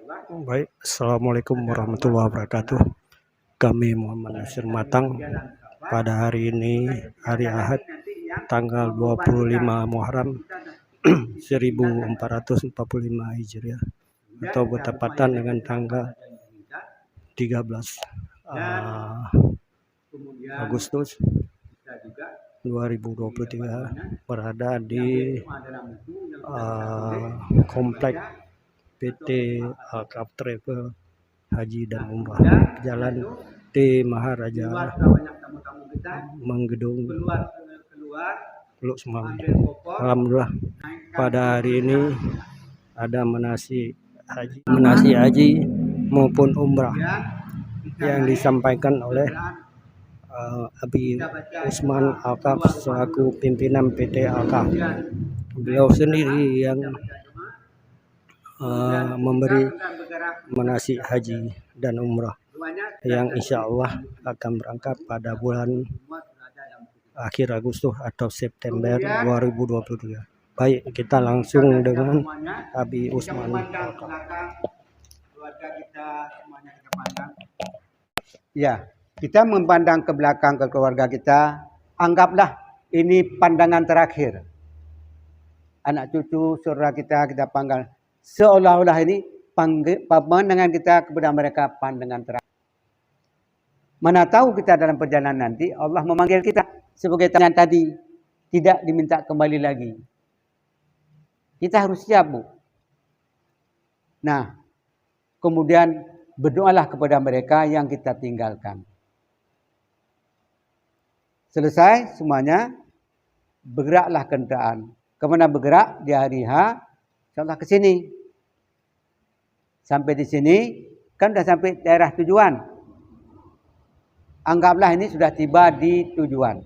Baik, Assalamualaikum warahmatullahi wabarakatuh. Kami Muhammad Nasir Matang pada hari ini, hari Ahad, tanggal 25 Muharram 1445 Hijriah, atau bertepatan dengan tanggal 13 Agustus 2023, berada di komplek PT Alkaf Travel Haji dan Umrah, Jalan T Maharaja, Menggedung, Teluk Semanggi. Alhamdulillah, pada hari ini ada manasik haji maupun umrah yang disampaikan oleh Abi Usman Alkaf selaku pimpinan PT Alkaf. Beliau sendiri yang memberi manasik haji dan umrah yang insya Allah akan berangkat pada bulan akhir Agustus atau September 2023. Baik, kita langsung dengan Abi Usman Alkaf. Ya, kita memandang ke belakang ke keluarga kita, anggaplah ini pandangan terakhir. Anak cucu, saudara kita panggil. Seolah-olah ini pandangan kita kepada mereka pandangan terakhir. Mana tahu kita dalam perjalanan nanti Allah memanggil kita sebagai tangan tadi, tidak diminta kembali lagi. Kita harus siap, Bu. Nah, kemudian berdoalah kepada mereka yang kita tinggalkan. Selesai semuanya, bergeraklah kendaraan. Kemana bergerak di hari H? InsyaAllah ke sini. Sampai di sini, kan sudah sampai daerah tujuan. Anggaplah ini sudah tiba di tujuan.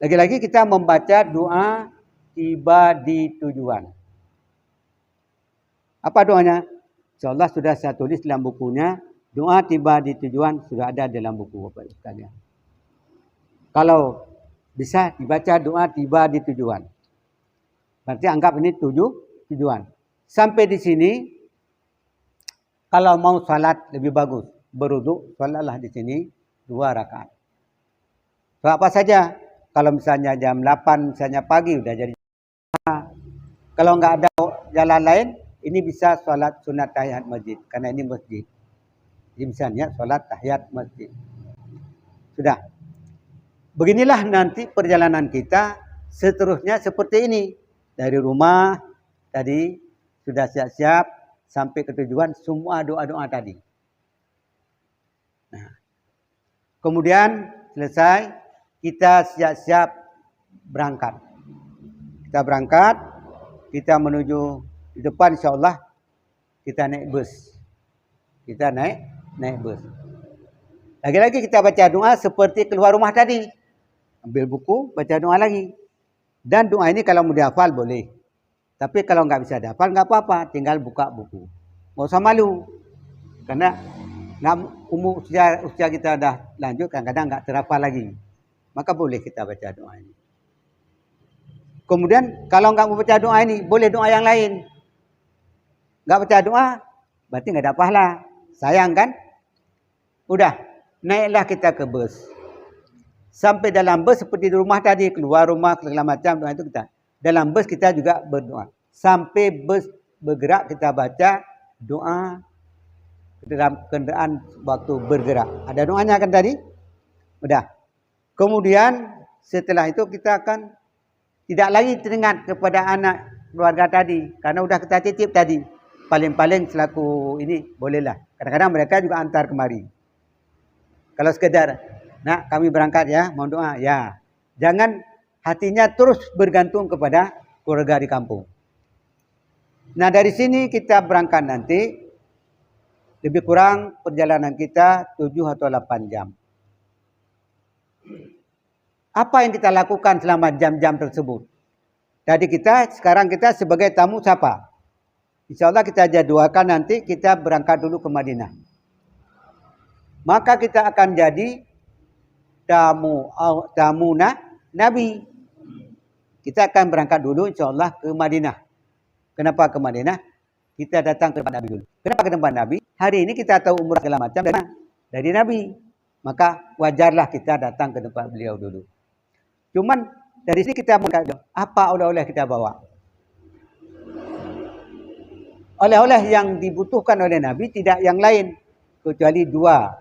Lagi-lagi kita membaca doa tiba di tujuan. Apa doanya? InsyaAllah sudah saya tulis dalam bukunya. Doa tiba di tujuan sudah ada dalam buku Bapak sekalian. Kalau bisa dibaca doa tiba di tujuan. Berarti anggap ini tujuan. Sampai di sini, kalau mau salat lebih bagus, berwudu, salatlah di sini 2 rakaat. So, apa saja? Kalau misalnya jam 8, misalnya pagi udah jadi. Kalau nggak ada jalan lain, ini bisa salat sunat tahiyat masjid, karena ini masjid. Jadi misalnya salat tahiyat masjid. Sudah. Beginilah nanti perjalanan kita seterusnya seperti ini. Dari rumah tadi sudah siap-siap sampai ke tujuan, semua doa-doa tadi. Nah, kemudian selesai, kita siap-siap berangkat. Kita berangkat, kita menuju di depan, insya Allah kita naik bus. Kita naik bus. Lagi-lagi kita baca doa seperti keluar rumah tadi. Ambil buku, baca doa lagi. Dan doa ini kalau mau dihafal boleh. Tapi kalau nggak bisa dihafal nggak apa-apa, tinggal buka buku. Nggak usah malu. Karena umur usia kita udah lanjut, kadang-kadang nggak terhafal lagi. Maka boleh kita baca doa ini. Kemudian kalau nggak mau baca doa ini, boleh doa yang lain. Nggak baca doa, berarti nggak ada pahala. Sayang kan? Udah, naiklah kita ke bus. Sampai dalam bus seperti di rumah tadi, keluar rumah, segala macam, doa itu kita. Dalam bus kita juga berdoa. Sampai bus bergerak kita baca doa dalam kendaraan waktu bergerak. Ada doanya kan tadi? Udah. Kemudian setelah itu kita akan tidak lagi teringat kepada anak keluarga tadi. Karena udah kita titip tadi. Paling-paling selaku ini bolehlah. Kadang-kadang mereka juga antar kemari. Kalau sekedar, nak kami berangkat ya, mohon doa. Ya, jangan hatinya terus bergantung kepada keluarga di kampung. Nah dari sini kita berangkat nanti, lebih kurang perjalanan kita 7 atau 8 jam. Apa yang kita lakukan selama jam-jam tersebut? Jadi sekarang kita sebagai tamu siapa? Insya Allah kita jadwalkan nanti kita berangkat dulu ke Madinah. Maka kita akan jadi tamu Nabi. Kita akan berangkat dulu insya Allah ke Madinah. Kenapa ke Madinah? kita datang ke tempat Nabi dulu. Kenapa ke tempat Nabi? Hari ini kita tahu umrah segala macam dari mana? Dari Nabi. Maka wajarlah kita datang ke tempat beliau dulu. Cuman dari sini kita mengatakan, apa oleh-oleh kita bawa? Oleh-oleh yang dibutuhkan oleh Nabi tidak yang lain kecuali dua.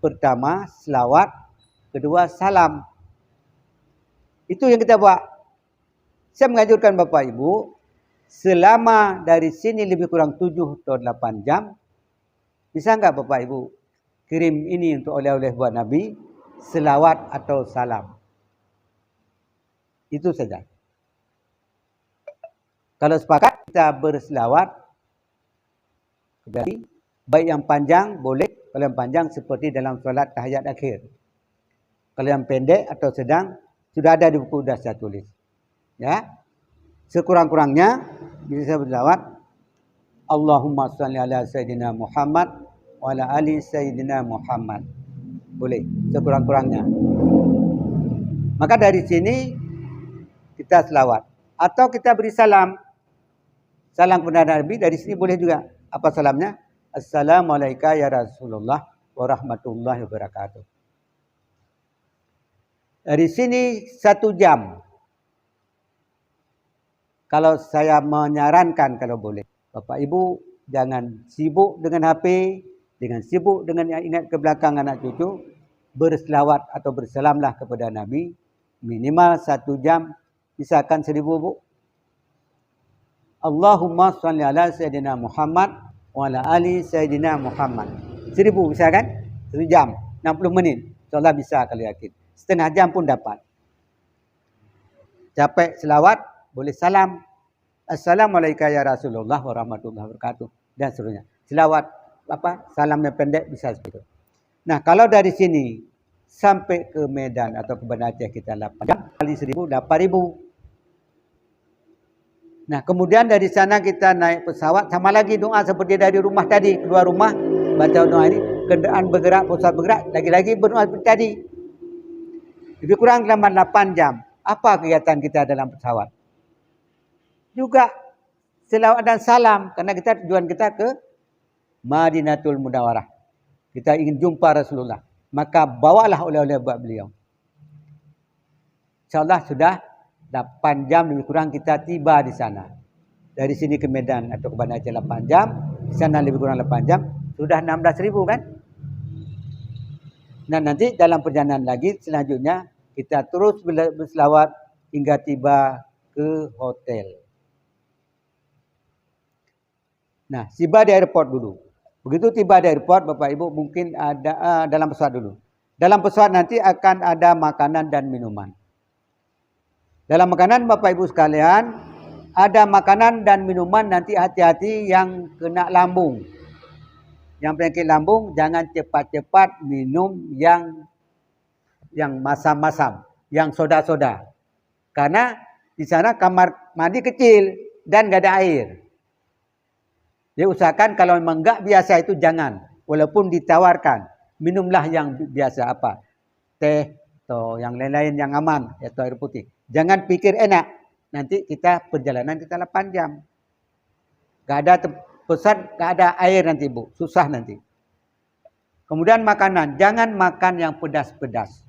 Pertama, selawat. Kedua, salam. Itu yang kita bawa. Saya menganjurkan Bapak Ibu, selama dari sini lebih kurang 7 atau 8 jam, bisa enggak Bapak Ibu kirim ini untuk oleh-oleh buat Nabi, selawat atau salam. Itu saja. Kalau sepakat kita berselawat, berarti baik yang panjang boleh, kalau yang panjang seperti dalam solat tahiyat akhir. Kalau yang pendek atau sedang, sudah ada di buku sudah saya tulis. Ya, sekurang-kurangnya bisa berselawat. Allahumma shalli ala Sayyidina Muhammad wa ala ali Sayyidina Muhammad. Boleh, sekurang-kurangnya. Maka dari sini kita selawat. Atau kita beri salam. Salam kepada Nabi, dari sini boleh juga. Apa salamnya? Assalamualaikum ya Rasulullah warahmatullahi wabarakatuh. Dari sini 1 jam. Kalau saya menyarankan kalau boleh. Bapak Ibu jangan sibuk dengan HP. Dengan sibuk dengan yang ingat ke belakang anak cucu. Berselawat atau bersalamlah kepada Nabi. Minimal 1 jam. Misalkan 1000 bu. Allahumma shalli ala Sayyidina Muhammad wa ala ali Sayyidina Muhammad. 1000 bisa kan? 1 jam. 60 menit. InsyaAllah bisa kalau yakin. Setengah jam pun dapat. Capek selawat, boleh salam. Assalamualaikum ya Rasulullah warahmatullahi wabarakatuh. Dan seterusnya. Selawat, salamnya pendek bisa seperti itu. Nah, kalau dari sini sampai ke Medan atau ke Banda Aceh kita 8 jam, kali 1000, 8000. Nah, kemudian dari sana kita naik pesawat. Sama lagi doa seperti dari rumah tadi. Keluar rumah, baca doa ini. Kendaraan bergerak, pesawat bergerak. Lagi-lagi berdoa seperti tadi. Lebih kurang selama 8 jam. Apa kegiatan kita dalam pesawat? Juga selawat dan salam. Karena tujuan kita ke Madinatul Munawwarah. Kita ingin jumpa Rasulullah. Maka bawalah oleh-oleh buat beliau. InsyaAllah sudah 8 jam lebih kurang kita tiba di sana. Dari sini ke Medan atau ke Banda Aceh 8 jam. Di sana lebih kurang 8 jam. Sudah 16.000 kan? Nah, nanti dalam perjalanan lagi selanjutnya kita terus berselawat hingga tiba ke hotel. Nah, tiba di airport dulu. Begitu tiba di airport, Bapak Ibu mungkin ada dalam pesawat dulu. Dalam pesawat nanti akan ada makanan dan minuman. Dalam makanan Bapak Ibu sekalian, ada makanan dan minuman nanti hati-hati yang kena lambung. Yang penyakit lambung jangan cepat-cepat minum yang masam-masam, yang soda-soda. Karena di sana kamar mandi kecil dan enggak ada air. Jadi usahakan kalau memang enggak biasa itu jangan. Walaupun ditawarkan, minumlah yang biasa apa? Teh atau yang lain-lain yang aman, atau air putih. Jangan pikir enak. Nanti kita perjalanan kita 8 jam. Enggak ada pesan, enggak ada air nanti Bu. Susah nanti. Kemudian makanan. Jangan makan yang pedas-pedas.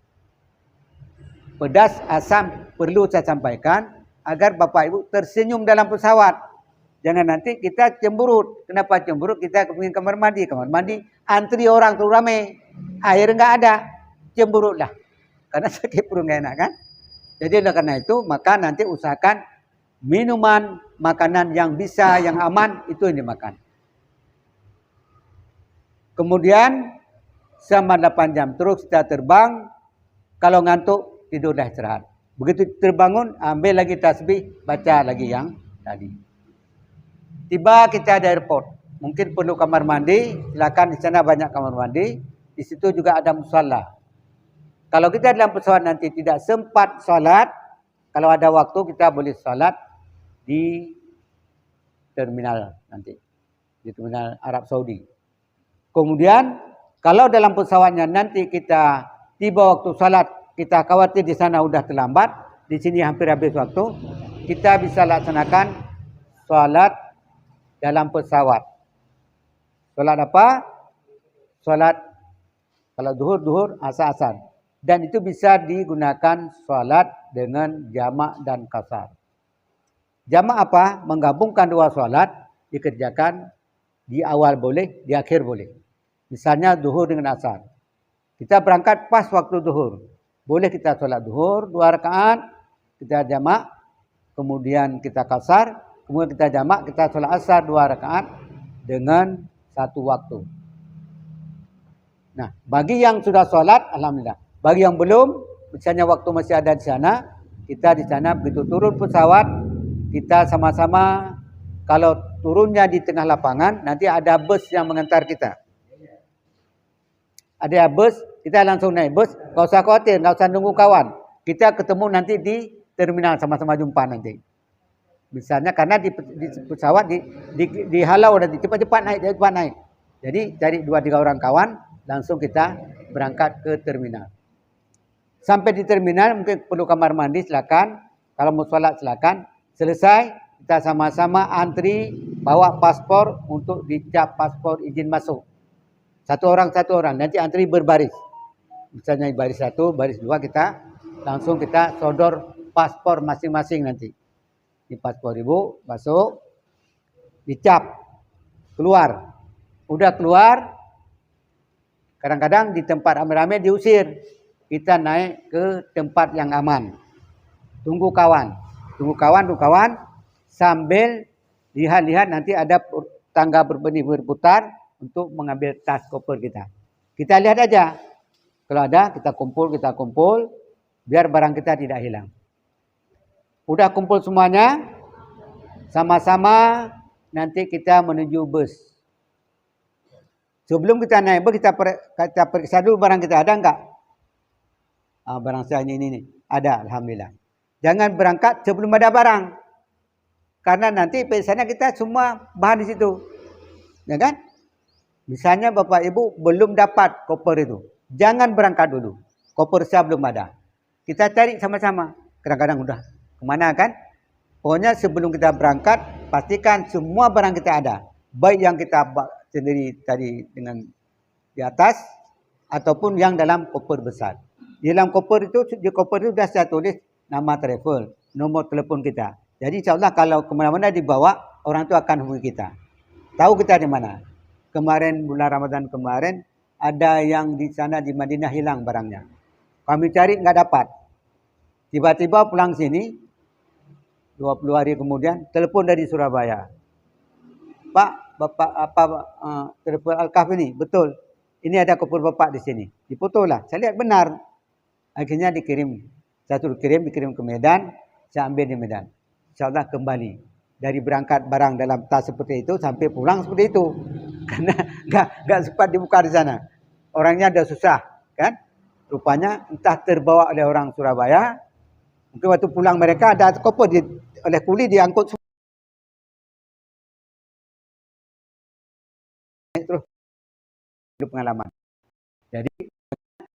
Pedas, asam perlu saya sampaikan agar Bapak Ibu tersenyum dalam pesawat. Jangan nanti kita cemberut. Kenapa cemberut? Kita ingin kamar mandi. Kamar mandi antri orang terlalu ramai. Air enggak ada. Cemberutlah. Karena sakit perut enggak enak kan? Jadi oleh karena itu maka nanti usahakan minuman, makanan yang bisa, yang aman itu yang dimakan. Kemudian selama 8 jam terus kita terbang. Kalau ngantuk tidurlah istirahat. Begitu terbangun ambil lagi tasbih, baca lagi yang tadi. Tiba kita di airport. Mungkin perlu kamar mandi, silakan di sana banyak kamar mandi. Di situ juga ada musalla. Kalau kita dalam pesawat nanti tidak sempat salat, kalau ada waktu kita boleh salat di terminal nanti. Di terminal Arab Saudi. Kemudian kalau dalam pesawatnya nanti kita tiba waktu salat, kita khawatir di sana sudah terlambat, di sini hampir habis waktu, kita bisa laksanakan salat dalam pesawat. Solat apa? Solat kalau duhur, asar. Dan itu bisa digunakan solat dengan jamak dan qasar. Jamak apa? Menggabungkan dua solat, dikerjakan di awal boleh, di akhir boleh. Misalnya duhur dengan asar. Kita berangkat pas waktu duhur. Boleh kita solat duhur 2 rakaat, kita jamak, kemudian kita qasar, kemudian kita jamak, kita solat asar 2 rakaat dengan satu waktu. Nah, bagi yang sudah solat, alhamdulillah. Bagi yang belum, misalnya waktu masih ada di sana, kita di sana begitu turun pesawat, kita sama-sama, kalau turunnya di tengah lapangan, nanti ada bus yang mengantar kita. Ada bus, kita langsung naik bus, nggak usah khawatir, nggak usah nunggu kawan. Kita ketemu nanti di terminal, sama-sama jumpa nanti. Misalnya karena di pesawat dihalau dan cepat-cepat naik. Jadi cari 2-3 orang kawan, langsung kita berangkat ke terminal. Sampai di terminal mungkin perlu kamar mandi, silakan. Kalau mau sholat silakan. Selesai, kita sama-sama antri bawa paspor untuk dicap paspor izin masuk. Satu orang, nanti antri berbaris. Misalnya baris 1, baris 2 kita langsung kita sodor paspor masing-masing nanti. Di paspor ibu masuk, dicap, keluar. Udah keluar, kadang-kadang di tempat rame-rame diusir. Kita naik ke tempat yang aman. Tunggu kawan, sambil lihat-lihat nanti ada tangga berputar untuk mengambil tas koper kita. Kita lihat aja. Kalau ada, kita kumpul, biar barang kita tidak hilang. Udah kumpul semuanya, sama-sama nanti kita menuju bus. Sebelum kita naik bus, kita periksa dulu barang kita ada enggak? Barang saya ini ada, alhamdulillah. Jangan berangkat sebelum ada barang. Karena nanti biasanya kita semua bahan di situ. Ya kan? Misalnya Bapak Ibu belum dapat koper itu. Jangan berangkat dulu. Koper saya belum ada. Kita cari sama-sama. Kadang-kadang udah kemana kan? Pokoknya sebelum kita berangkat, pastikan semua barang kita ada. Baik yang kita sendiri tadi dengan di atas, ataupun yang dalam koper besar. Di dalam koper itu sudah saya tulis nama travel, nomor telepon kita. Jadi insyaAllah kalau kemana-mana dibawa, orang itu akan hubungi kita. Tahu kita di mana. Kemarin bulan Ramadan kemarin, ada yang di sana di Madinah hilang barangnya. Kami cari nggak dapat. Tiba-tiba pulang sini, 20 hari kemudian, telepon dari Surabaya. Pak, Bapak telepon Al-Kaf ini, betul. Ini ada koper Bapak di sini. Dipoto lah, saya lihat benar. Akhirnya dikirim ke Medan, saya ambil di Medan. InsyaAllah kembali. Dari berangkat barang dalam tas seperti itu, sampai pulang seperti itu. Karena nggak sempat dibuka di sana. Orangnya udah susah, kan? Rupanya entah terbawa oleh orang Surabaya. Mungkin waktu pulang mereka ada koper oleh kuli diangkut semua. Terus itu pengalaman. Jadi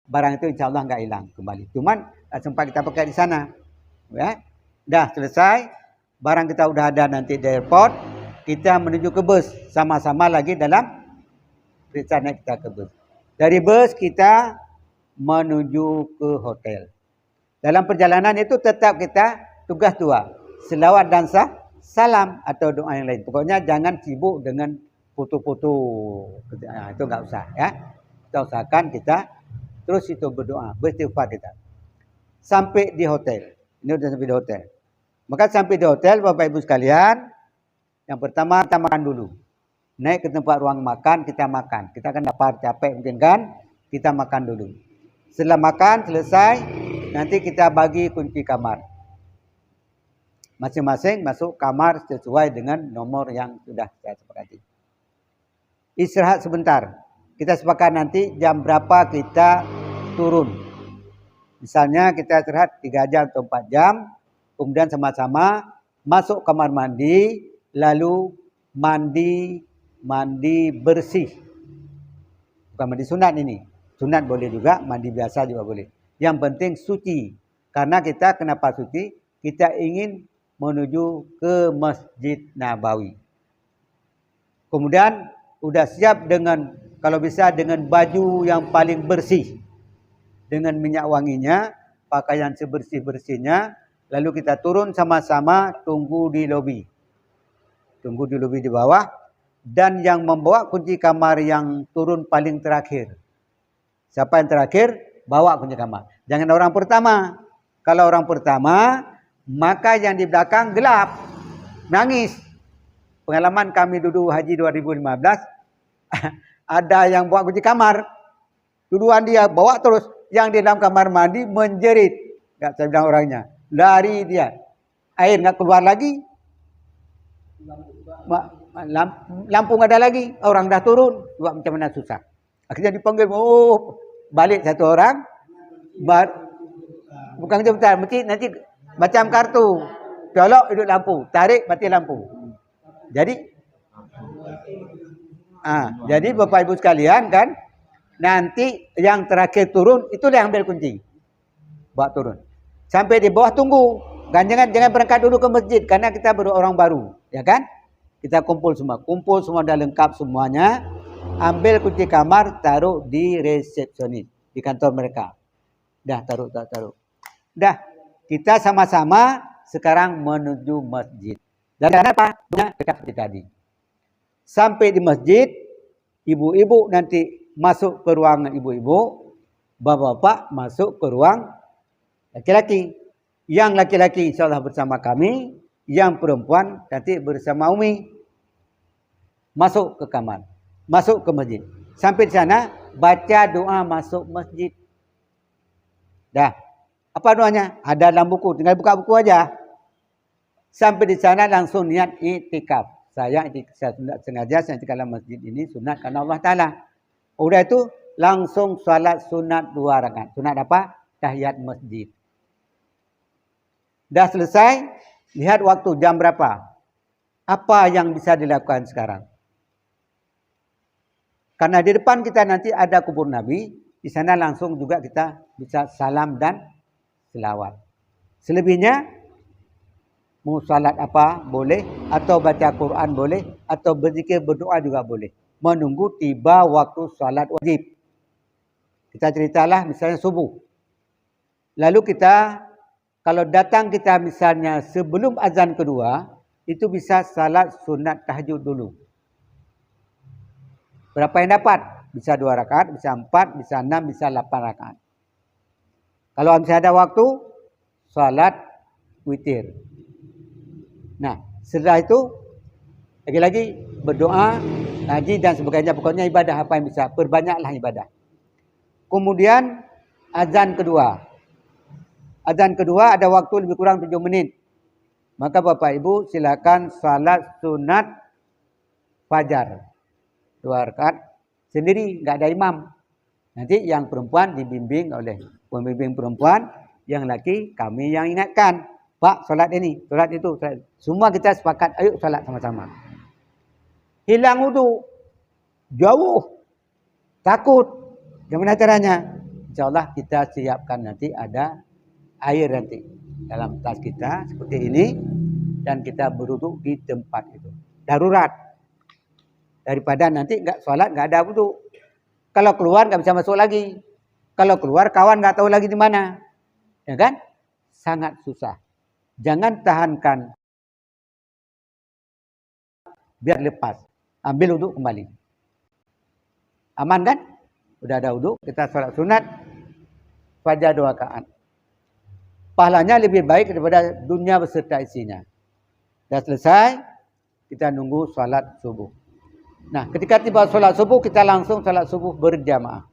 barang itu insya Allah nggak hilang kembali. Cuman sempat kita pakai di sana. Ya, dah selesai. Barang kita udah ada nanti di airport. Kita menuju ke bus. Sama-sama lagi dalam perjalanan kita ke bus. Dari bus kita menuju ke hotel. Dalam perjalanan itu tetap kita tugas 2. Selawat dan salam atau doa yang lain. Pokoknya jangan sibuk dengan foto-foto. Itu nggak usah ya. Kita usahakan kita terus itu berdoa, beristighfar kita. Sampai di hotel. Ini sudah sampai di hotel. Maka sampai di hotel Bapak Ibu sekalian, yang pertama kita makan dulu. Naik ke tempat ruang makan, kita makan. Kita kan lapar, capek mungkin kan, kita makan dulu. Setelah makan, selesai, nanti kita bagi kunci kamar. Masing-masing masuk kamar sesuai dengan nomor yang sudah saya sepakati. Istirahat sebentar. Kita sepakat nanti jam berapa kita turun. Misalnya kita istirahat 3 jam atau 4 jam. Kemudian sama-sama masuk kamar mandi. Lalu mandi bersih. Bukan mandi sunat ini. Sunat boleh juga, mandi biasa juga boleh. Yang penting suci. Karena kita kenapa suci? Kita ingin menuju ke Masjid Nabawi. Kemudian udah siap dengan, kalau bisa dengan baju yang paling bersih, dengan minyak wanginya, pakaian sebersih-bersihnya, lalu kita turun sama-sama tunggu di lobi. Tunggu di lobi di bawah, dan yang membawa kunci kamar yang turun paling terakhir. Siapa yang terakhir, bawa kunci kamar. Jangan orang pertama. Kalau orang pertama, maka yang di belakang gelap, nangis. Pengalaman kami dulu haji 2015, ada yang bawa kunci kamar. Duluan dia bawa terus, yang di dalam kamar mandi menjerit. Enggak saya bilang orangnya, lari dia. Air enggak keluar lagi. Lampu enggak ada lagi, orang dah turun, buat macam mana susah. Akhirnya dipanggil, balik satu orang, bukan jemputan, nanti macam kartu, colok hidup lampu, tarik mati lampu. Jadi Bapak Ibu sekalian kan, nanti yang terakhir turun itulah yang ambil kunci, bawa turun. Sampai di bawah tunggu, kan jangan berangkat dulu ke masjid karena kita orang baru, ya kan? Kita kumpul semua dah lengkap semuanya. Ambil kunci kamar, taruh di resepsionis di kantor mereka. Dah taruh. Dah kita sama-sama sekarang menuju masjid. Dan kenapa? Dekat seperti tadi. Sampai di masjid, ibu-ibu nanti masuk ke ruangan ibu-ibu, bapak-bapak masuk ke ruang laki-laki. Yang laki-laki insyaallah bersama kami, yang perempuan nanti bersama Umi. Masuk ke kamar, masuk ke masjid. Sampai di sana baca doa masuk masjid. Dah. Apa doanya? Ada dalam buku, tinggal buka buku aja. Sampai di sana langsung niat iktikaf. Saya sengaja saya dalam masjid ini sunat karena Allah Taala. Udah itu langsung salat sunat 2 rakaat. Sunat apa? Tahiyat masjid. Dah selesai, lihat waktu jam berapa. Apa yang bisa dilakukan sekarang? Karena di depan kita nanti ada kubur Nabi, di sana langsung juga kita bisa salam dan selawat. Selebihnya, mau salat apa boleh, atau baca Quran boleh, atau berzikir berdoa juga boleh. Menunggu tiba waktu salat wajib. Kita ceritalah misalnya subuh. Lalu kita, kalau datang kita misalnya sebelum azan kedua, itu bisa salat sunat tahajud dulu. Berapa yang dapat? Bisa 2 rakaat, bisa 4, bisa 6, bisa 8 rakaat. Kalau masih ada waktu, salat witir. Nah, setelah itu, lagi-lagi berdoa, ngaji dan sebagainya. Pokoknya ibadah apa yang bisa. Perbanyaklah ibadah. Kemudian, azan kedua. Azan kedua ada waktu lebih kurang 7 menit. Maka Bapak Ibu silakan salat sunat fajar. 2 rakaat sendiri, enggak ada imam. Nanti yang perempuan dibimbing oleh pembimbing perempuan, yang laki kami yang ingatkan, Pak, solat ini, solat itu, solat. Semua kita sepakat, ayo solat sama-sama. Hilang wudu, jauh, takut. Gimana caranya? InsyaAllah kita siapkan nanti ada air nanti dalam tas kita seperti ini, dan kita berwudu di tempat itu. Darurat. Daripada nanti enggak sholat, enggak ada wudu. Kalau keluar enggak bisa masuk lagi. Kalau keluar kawan enggak tahu lagi di mana. Ya kan? Sangat susah. Jangan tahankan. Biar lepas. Ambil wudu kembali. Aman kan? Udah ada wudu, kita sholat sunat. Fajar 2 rakaat. Pahalanya lebih baik daripada dunia beserta isinya. Dah selesai, kita nunggu sholat subuh. Nah, ketika tiba sholat subuh, kita langsung sholat subuh berjamaah.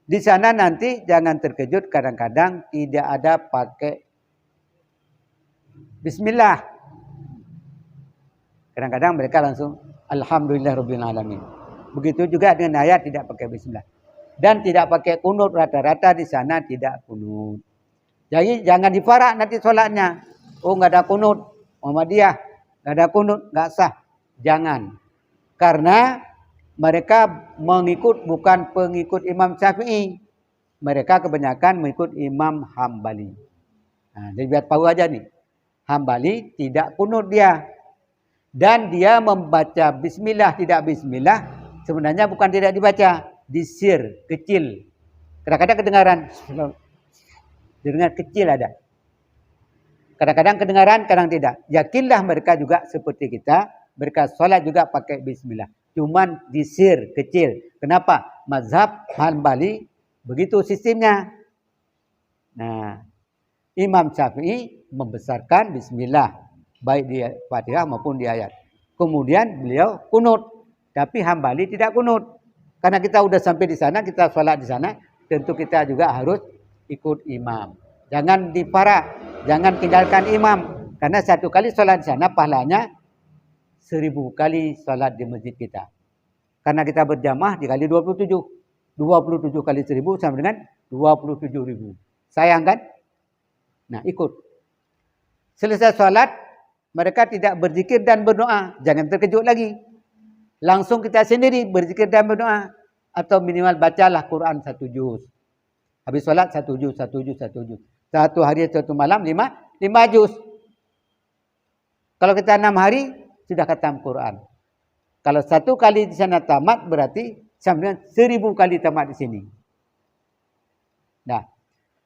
Di sana nanti jangan terkejut, kadang-kadang tidak ada pakai bismillah. Kadang-kadang mereka langsung alhamdulillahirabbil alamin. Begitu juga dengan ayat tidak pakai bismillah. Dan tidak pakai kunut, rata-rata di sana tidak kunut. Jadi jangan difarak nanti sholatnya. Oh, enggak ada kunut. Muhammadiyah enggak ada kunut, enggak sah. Jangan. Karena mereka bukan pengikut Imam Syafi'i. Mereka kebanyakan mengikut Imam Hambali. Nah, jadi biar tahu aja nih. Hambali tidak kunut dia. dan dia membaca bismillah tidak bismillah, sebenarnya bukan tidak dibaca, disir, kecil. Kadang-kadang kedengaran, dengar kecil ada. Kadang-kadang kedengaran, kadang tidak. Yakinlah mereka juga seperti kita, mereka sholat juga pakai bismillah. Cuman disir, kecil. Kenapa? Mazhab Hanbali begitu sistemnya. Nah, Imam Syafi'i membesarkan bismillah, baik di Fatihah maupun di ayat. Kemudian beliau kunut, tapi Hambali tidak kunut. Karena kita sudah sampai di sana, kita sholat di sana, tentu kita juga harus ikut imam. Jangan diparak, jangan tinggalkan imam. Karena satu kali sholat di sana, pahalanya 1000 kali sholat di masjid kita. Karena kita berjamaah dikali 27. 27 kali 1000 sama dengan 27.000. Sayang kan? Nah, ikut. Selesai sholat, mereka tidak berzikir dan berdoa. Jangan terkejut lagi. Langsung kita sendiri berzikir dan berdoa. Atau minimal bacalah Quran 1 juz. Habis sholat 1 juz, 1 juz, 1 juz. Satu hari, satu malam, 5 juz. Kalau kita 6 hari, sudah khatam Quran. Kalau 1 kali di sana tamat, berarti sama dengan 1000 kali tamat di sini. Nah,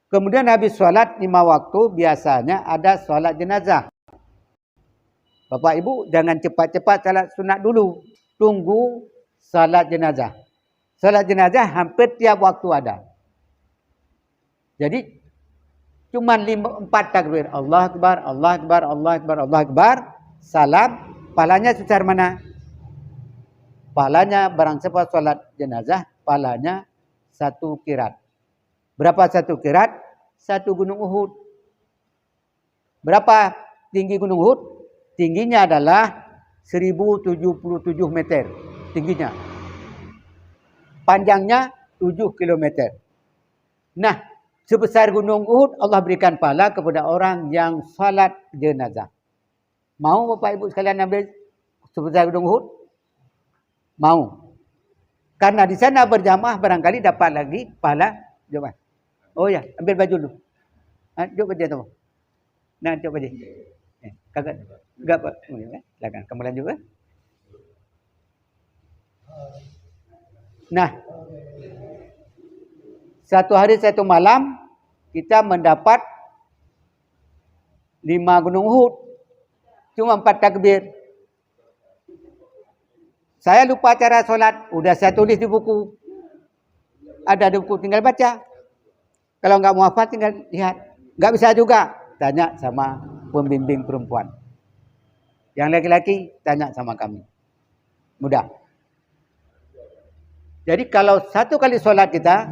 kemudian habis sholat 5 waktu, biasanya ada sholat jenazah. Bapak Ibu jangan cepat-cepat sholat sunat dulu. Tunggu sholat jenazah. Sholat jenazah hampir tiap waktu ada. Jadi, cuma 4 takbir. Allah Akbar, Allah Akbar, Allah Akbar, Allah Akbar. Salam. Pahalanya sebesar mana? Pahalanya barang siapa sholat jenazah, pahalanya 1 qirat. Berapa 1 qirat? 1 gunung Uhud. Berapa tinggi gunung Uhud? Tingginya adalah 1077 meter. Tingginya. Panjangnya 7 kilometer. Nah, sebesar gunung Uhud, Allah berikan pahala kepada orang yang salat jenazah. Mau Bapak Ibu sekalian ambil sebesar gunung Uhud? Mau. Karena di sana berjamaah barangkali dapat lagi pahala. Coba. Oh ya, ambil baju dulu. Coba dia tu. Nah, coba dia. Kagak. Enggak Pak. Silakan. Kamu lanjut kan? Nah. 1 hari 1 malam kita mendapat 5 gunung Uhud. Cuma 4 takbir. Saya lupa cara solat. Udah saya tulis di buku. Ada di buku, tinggal baca. Kalau enggak mau hafal tinggal lihat. Enggak bisa juga. Tanya sama pembimbing perempuan. Yang laki-laki tanya sama kami. Mudah. Jadi kalau 1 kali solat kita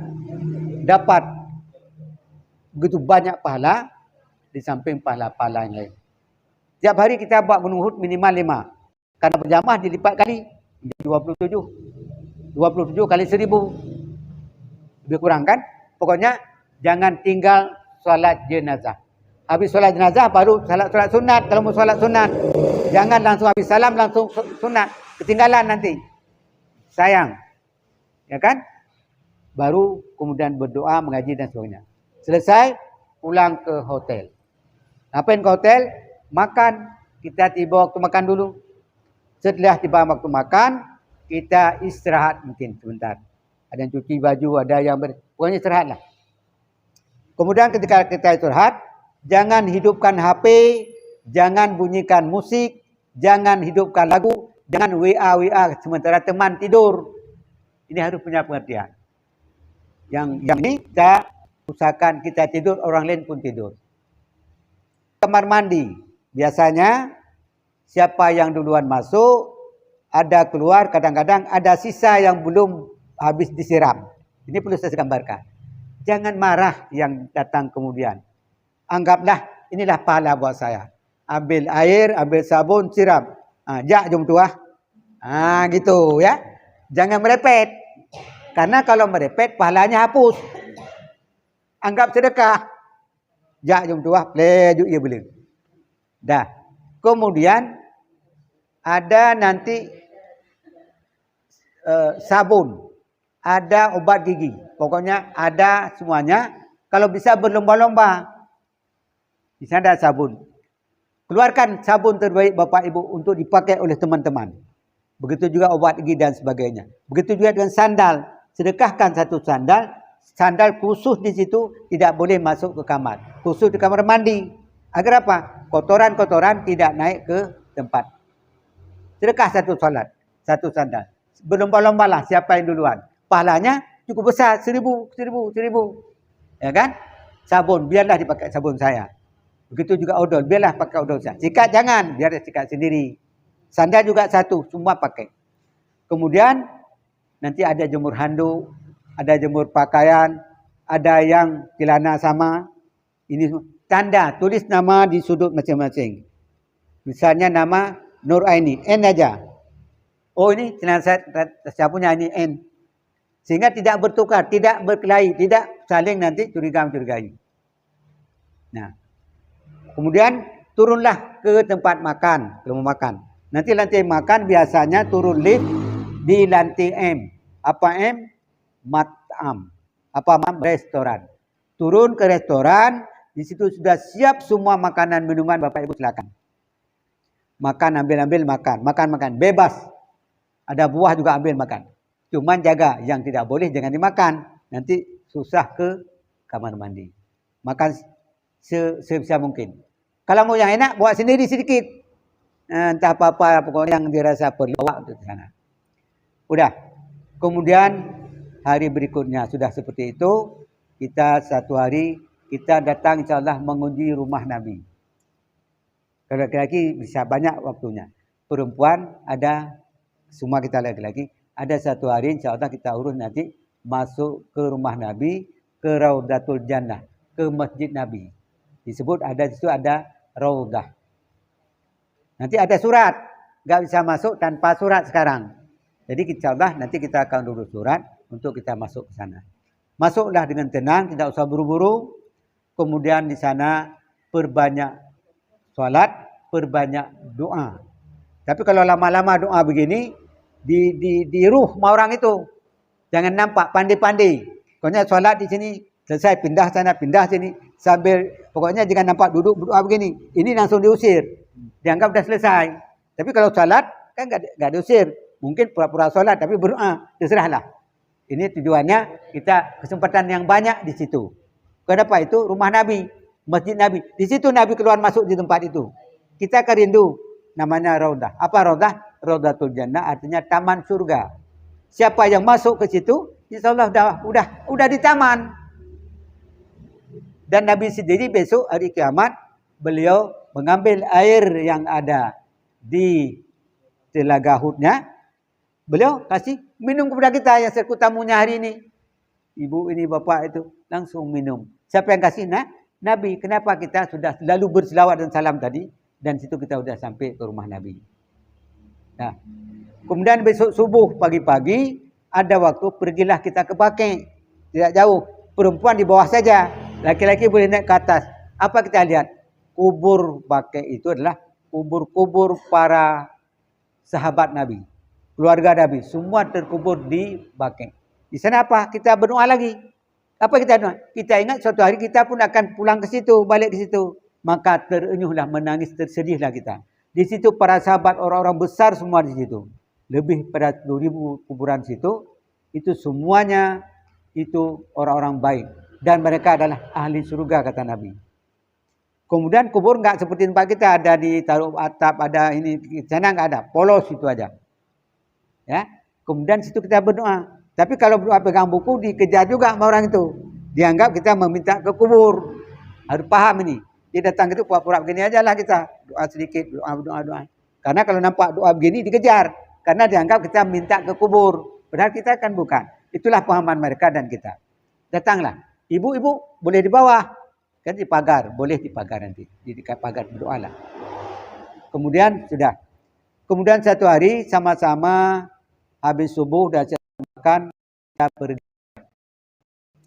dapat begitu banyak pahala di samping pahala-pahala yang lain. Tiap hari kita buat gunung Uhud minimal 5. Karena berjamaah dilipat kali 27. 27 kali 1000. Lebih kurang kan? Pokoknya jangan tinggal solat jenazah. Habis solat jenazah baru solat sunat. Kalau mau solat sunat, jangan langsung habis salam langsung sunat. Ketinggalan nanti. Sayang. Ya kan? Baru kemudian berdoa, mengaji dan sebagainya. Selesai, pulang ke hotel. Ngapain ke hotel? Makan. Kita tiba waktu makan dulu. Setelah tiba waktu makan, kita istirahat mungkin sebentar. Ada yang cuci baju, ada yang pokoknya istirahatlah. Kemudian ketika kita istirahat, jangan hidupkan HP, jangan bunyikan musik, jangan hidupkan lagu, jangan WA sementara teman tidur. Ini harus punya pengertian. Yang ini kita usahakan kita tidur, orang lain pun tidur. Kamar mandi, biasanya siapa yang duluan masuk, ada keluar, kadang-kadang ada sisa yang belum habis disiram. Ini perlu saya gambarkan. Jangan marah yang datang kemudian. Anggaplah inilah pahala buat saya. Ambil air, ambil sabun, siram. Jak jom tuah. Gitu ya. Jangan merepet. Karena kalau merepet, pahalanya hapus. Anggap sedekah. Jak jom tuah, plejuk ia boleh. Dah. Kemudian ada nanti sabun, ada obat gigi. Pokoknya ada semuanya. Kalau bisa berlomba-lomba. Di sana ada sabun. Keluarkan sabun terbaik Bapak Ibu untuk dipakai oleh teman-teman. Begitu juga obat gigi dan sebagainya. Begitu juga dengan sandal. Sedekahkan satu sandal. Sandal khusus di situ tidak boleh masuk ke kamar. Khusus di kamar mandi. Agar apa? Kotoran-kotoran tidak naik ke tempat. Sedekah satu salat, satu sandal. Berlomba-lombalah siapa yang duluan. Pahalanya cukup besar. 1,000. Ya kan? Sabun, biarlah dipakai sabun saya. Begitu juga odol, biarlah pakai odol saya. Sikat jangan, biar dia sikat sendiri. Sandal juga satu, semua pakai. Kemudian nanti ada jemur handuk, ada jemur pakaian, ada yang celana sama. Ini tanda, tulis nama di sudut masing-masing. Misalnya nama Nur Aini, N aja. Oh ini celana saya punya ini N. Sehingga tidak bertukar, tidak berkelahi, tidak saling nanti curiga-mencurigai. Nah, kemudian turunlah ke tempat makan, kalau mau makan. Nanti lantai makan biasanya turun lift di lantai M. Apa M? Mat'am. Apa M? Restoran. Turun ke restoran, di situ sudah siap semua makanan minuman, Bapak Ibu silakan. Makan, ambil makan. Makan, bebas. Ada buah juga ambil makan. Cuman jaga, yang tidak boleh jangan dimakan. Nanti susah ke kamar mandi. Makan sebisa mungkin. Kalau mau yang enak, buat sendiri sedikit. Entah apa-apa, pokoknya yang dirasa perlu, bawa untuk ke sana. Udah. Kemudian hari berikutnya sudah seperti itu. Kita satu hari, kita datang insyaAllah mengunjungi rumah Nabi. Kalau laki-laki bisa banyak waktunya. Perempuan ada, semua kita laki-laki. Ada satu hari insyaAllah kita urus nanti masuk ke rumah Nabi, ke Raudatul Jannah, ke Masjid Nabi. Disebut ada di situ ada Raudah. Nanti ada surat, nggak bisa masuk tanpa surat sekarang. Jadi insyaAllah nanti kita akan urus surat untuk kita masuk ke sana. Masuklah dengan tenang, tidak usah buru-buru. Kemudian di sana perbanyak sholat, perbanyak doa. Tapi kalau lama-lama doa begini, di ruh orang itu. Jangan nampak pandai-pandai. Pokoknya sholat di sini, selesai pindah sana, pindah sini. Sambil, pokoknya jangan nampak duduk berdoa begini. Ini langsung diusir. Dianggap dah selesai. Tapi kalau sholat, kan nggak diusir. Mungkin pura-pura sholat, tapi berdoa. Terserahlah. Ini tujuannya, kita kesempatan yang banyak di situ. Kenapa itu? Rumah Nabi. Masjid Nabi. Di situ Nabi keluar masuk di tempat itu. Kita akan rindu. Namanya Raudah. Apa Raudah? Raudatul Jannah artinya taman surga. Siapa yang masuk ke situ, insyaallah udah di taman. Dan Nabi sendiri besok hari kiamat, beliau mengambil air yang ada di telaga Hudnya. Beliau kasih minum kepada kita yang serku tamunya hari ini. Ibu ini, bapak itu langsung minum. Siapa yang kasih? Nabi. Kenapa kita sudah selalu berselawat dan salam tadi? Dan situ kita sudah sampai ke rumah Nabi. Nah, kemudian besok subuh pagi-pagi ada waktu pergilah kita ke Baqi'. Tidak jauh. Perempuan di bawah saja. Laki-laki boleh naik ke atas. Apa kita lihat? Kubur Baqi' itu adalah kubur-kubur para sahabat Nabi. Keluarga Nabi. Semua terkubur di Baqi'. Di sana apa? Kita berdoa lagi. Apa kita doa? Kita ingat suatu hari kita pun akan pulang ke situ, balik ke situ. Maka terenyuhlah, menangis, tersedihlah kita. Di situ para sahabat, orang-orang besar semua di situ. Lebih pada 10.000 kuburan situ. Itu semuanya itu orang-orang baik. Dan mereka adalah ahli surga kata Nabi. Kemudian kubur enggak seperti tempat kita. Ada di taruh atap, ada ini. Di sana enggak ada. Polos itu aja. Ya. Kemudian situ kita berdoa. Tapi kalau berdoa pegang buku, dikejar juga sama orang itu. Dianggap kita meminta ke kubur. Harus paham ini. Dia datang itu pura-pura begini aja lah kita. Doa sedikit, doa. Karena kalau nampak doa begini dikejar. Karena dianggap kita minta ke kubur. Padahal kita kan bukan. Itulah pahaman mereka dan kita. Datanglah. Ibu-ibu boleh di bawah. Kan di pagar. Boleh di pagar nanti. Di dekat pagar berdoalah. Kemudian sudah. Kemudian satu hari sama-sama habis subuh dah makan, kita pergi.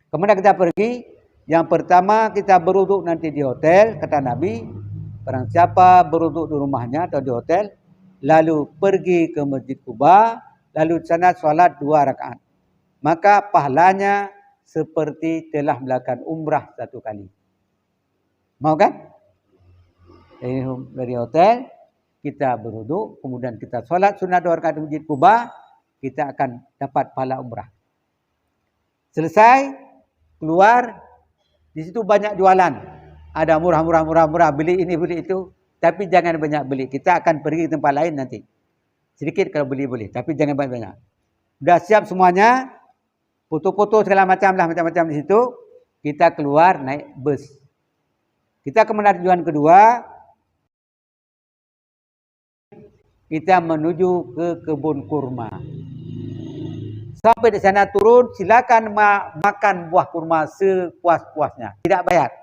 Kemudian kita pergi. Yang pertama kita beruduk nanti di hotel, kata Nabi. Barang siapa beruduk di rumahnya atau di hotel, lalu pergi ke Masjid Quba, lalu di sana solat 2 rakaat. Maka pahalanya seperti telah melakukan umrah 1 kali. Mau kan? dari hotel, kita berwudu, kemudian kita solat sunat 2 rakaat di Masjid Kuba, kita akan dapat pahala umrah. Selesai, keluar, di situ banyak jualan. Ada murah, beli ini, beli itu. Tapi jangan banyak beli. Kita akan pergi ke tempat lain nanti. Sedikit kalau beli boleh, tapi jangan banyak-banyak. Sudah siap semuanya, foto-foto segala macam lah, macam-macam di situ. Kita keluar naik bus. Kita ke tujuan kedua, kita menuju ke kebun kurma. Sampai di sana turun, silakan makan buah kurma sepuas-puasnya. Tidak bayar.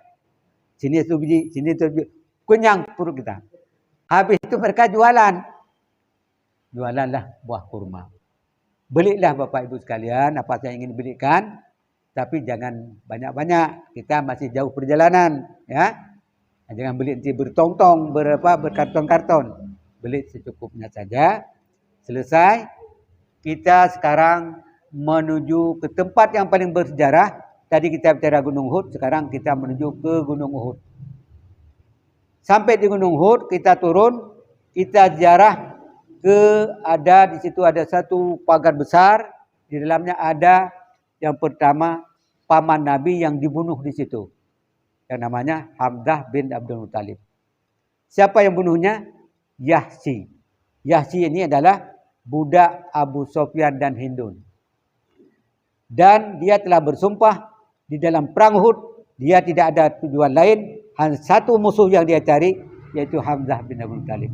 Sini 1 biji, sini 1 biji. Kenyang perut kita. Habis itu mereka jualan. Jualanlah buah kurma. Belilah Bapak Ibu sekalian apa yang ingin belikan. Tapi jangan banyak-banyak. Kita masih jauh perjalanan. Ya. Jangan beli nanti bertong-tong, berkarton-karton. Beli secukupnya saja. Selesai. Kita sekarang menuju ke tempat yang paling bersejarah. Tadi kita bicara Gunung Uhud, sekarang kita menuju ke Gunung Uhud. Sampai di Gunung Uhud, kita turun, kita ziarah di situ ada satu pagar besar, di dalamnya ada yang pertama paman Nabi yang dibunuh di situ. Yang namanya Hamzah bin Abdul Muttalib. Siapa yang bunuhnya? Yahsi. Yahsi ini adalah budak Abu Sufyan dan Hindun. Dan dia telah bersumpah di dalam perang Uhud, dia tidak ada tujuan lain, hanya satu musuh yang dia cari, yaitu Hamzah bin Abdul Muttalib.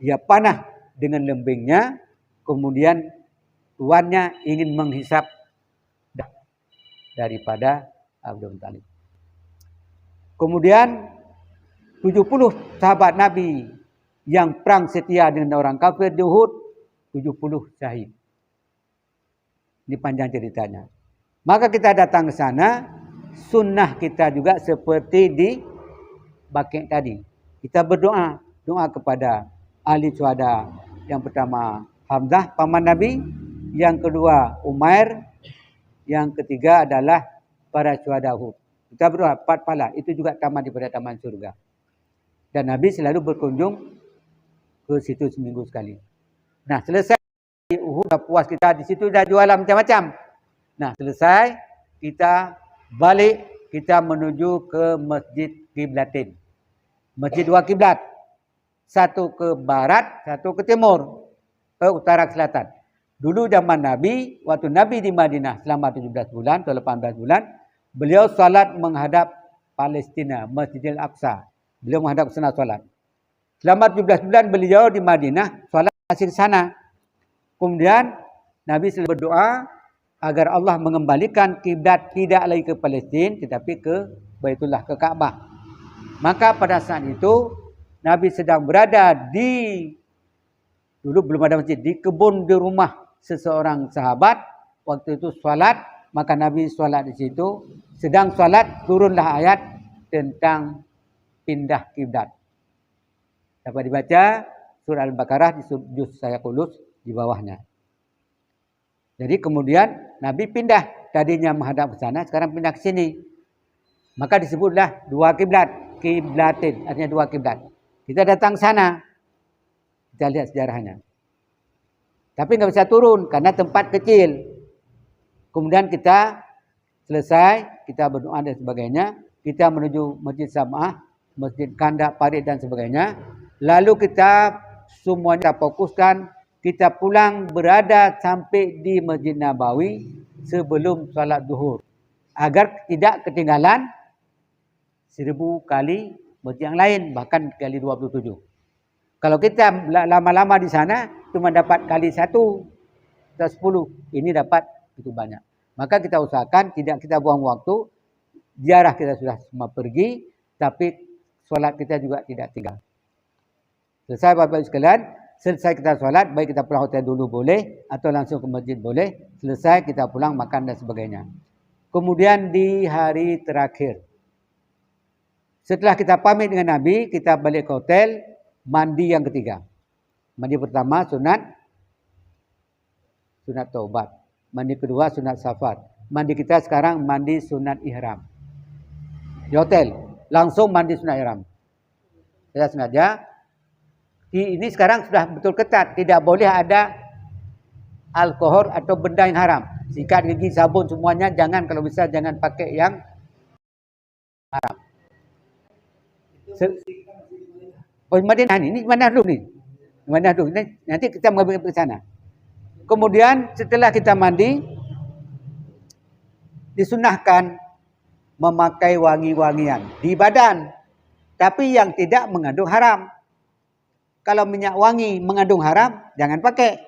Dia panah dengan lembingnya, kemudian tuannya ingin menghisap daripada Abdul Muttalib. Kemudian 70 sahabat Nabi yang perang setia dengan orang kafir di Uhud, 70 syahid. Ini panjang ceritanya. Maka kita datang ke sana, sunnah kita juga seperti di Baqi' tadi. Kita berdoa, doa kepada ahli syuhada. Yang pertama Hamzah paman Nabi, yang kedua Umair, yang ketiga adalah para syuhada Uhud. Kita berdoa 4 pahala, itu juga taman daripada taman surga. Dan Nabi selalu berkunjung ke situ seminggu sekali. Nah, selesai Uhud, dah puas kita di situ, dah jualan macam-macam. Nah, selesai kita balik, kita menuju ke Masjid Qiblatain. Masjid 2 kiblat. Satu ke barat, satu ke timur, ke utara ke selatan. Dulu zaman Nabi, waktu Nabi di Madinah selama 17 bulan atau 18 bulan, beliau salat menghadap Palestina, Masjidil Aqsa. Beliau menghadap sana salat. Selama 17 bulan beliau di Madinah, salat masih di sana. Kemudian Nabi selalu berdoa agar Allah mengembalikan kiblat tidak lagi ke Palestina tetapi ke Baitullah, ke Ka'bah. Maka pada saat itu Nabi sedang berada dulu belum ada masjid, di kebun di rumah seseorang sahabat. Waktu itu salat, maka Nabi salat di situ. Sedang salat turunlah ayat tentang pindah kiblat. Dapat dibaca surah Al-Baqarah di juz saya kulus di bawahnya. Jadi kemudian Nabi pindah, tadinya menghadap ke sana, sekarang pindah ke sini. Maka disebutlah 2 kiblat, Qiblatain, artinya 2 kiblat. Kita datang sana, kita lihat sejarahnya. Tapi nggak bisa turun karena tempat kecil. Kemudian kita selesai, kita berdoa dan sebagainya, kita menuju Masjid Sam'ah, Masjid Kandak, Parit dan sebagainya. Lalu kita semuanya fokuskan, kita pulang berada sampai di Masjid Nabawi sebelum salat zuhur. Agar tidak ketinggalan 1000 kali masjid yang lain, bahkan kali 27. Kalau kita lama-lama di sana, cuma dapat kali 1 atau 10. Ini dapat itu banyak. Maka kita usahakan tidak kita buang waktu. Ziarah kita sudah semua pergi, tapi solat kita juga tidak tinggal. Selesai Bapak-Ibu sekalian, selesai kita solat, baik kita pulang hotel dulu boleh, atau langsung ke masjid boleh. Selesai kita pulang makan dan sebagainya. Kemudian di hari terakhir, setelah kita pamit dengan Nabi, kita balik ke hotel, mandi yang ketiga. Mandi pertama sunat taubat. Mandi kedua sunat safar. Mandi kita sekarang mandi sunat ihram. Di hotel, langsung mandi sunat ihram. Saya sengaja. Ini sekarang sudah betul ketat. Tidak boleh ada alkohol atau benda yang haram. Sikat gigi, sabun, semuanya jangan. Kalau bisa jangan pakai yang haram. Oh, Madinah ini mana dulu nih? Mana dulu? Nanti kita mengambil ke sana. Kemudian setelah kita mandi, disunahkan memakai wangi-wangian di badan, tapi yang tidak mengandung haram. Kalau minyak wangi mengandung haram, jangan pakai.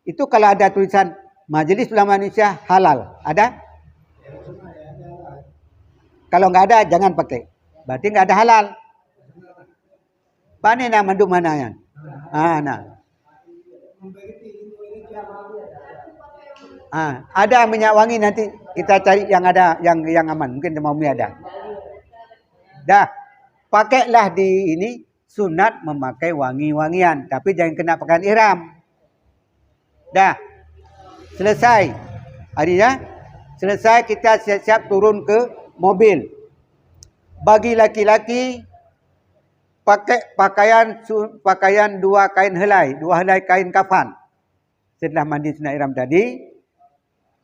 Itu kalau ada tulisan Majelis Ulama Indonesia halal, ada? Kalau nggak ada, jangan pakai. Berarti nggak ada halal. Pane nak manduk mana yan? Nah. Ada minyak wangi, nanti kita cari yang ada, yang aman. Mungkin Mami ada. Dah, pakailah di ini sunat memakai wangi-wangian, tapi jangan kena pakaian ihram. Dah, selesai. Harinya selesai, kita siap-siap turun ke mobil. Bagi laki-laki pakai pakaian 2 kain helai, 2 helai kain kafan. Setelah mandi sunat ihram tadi,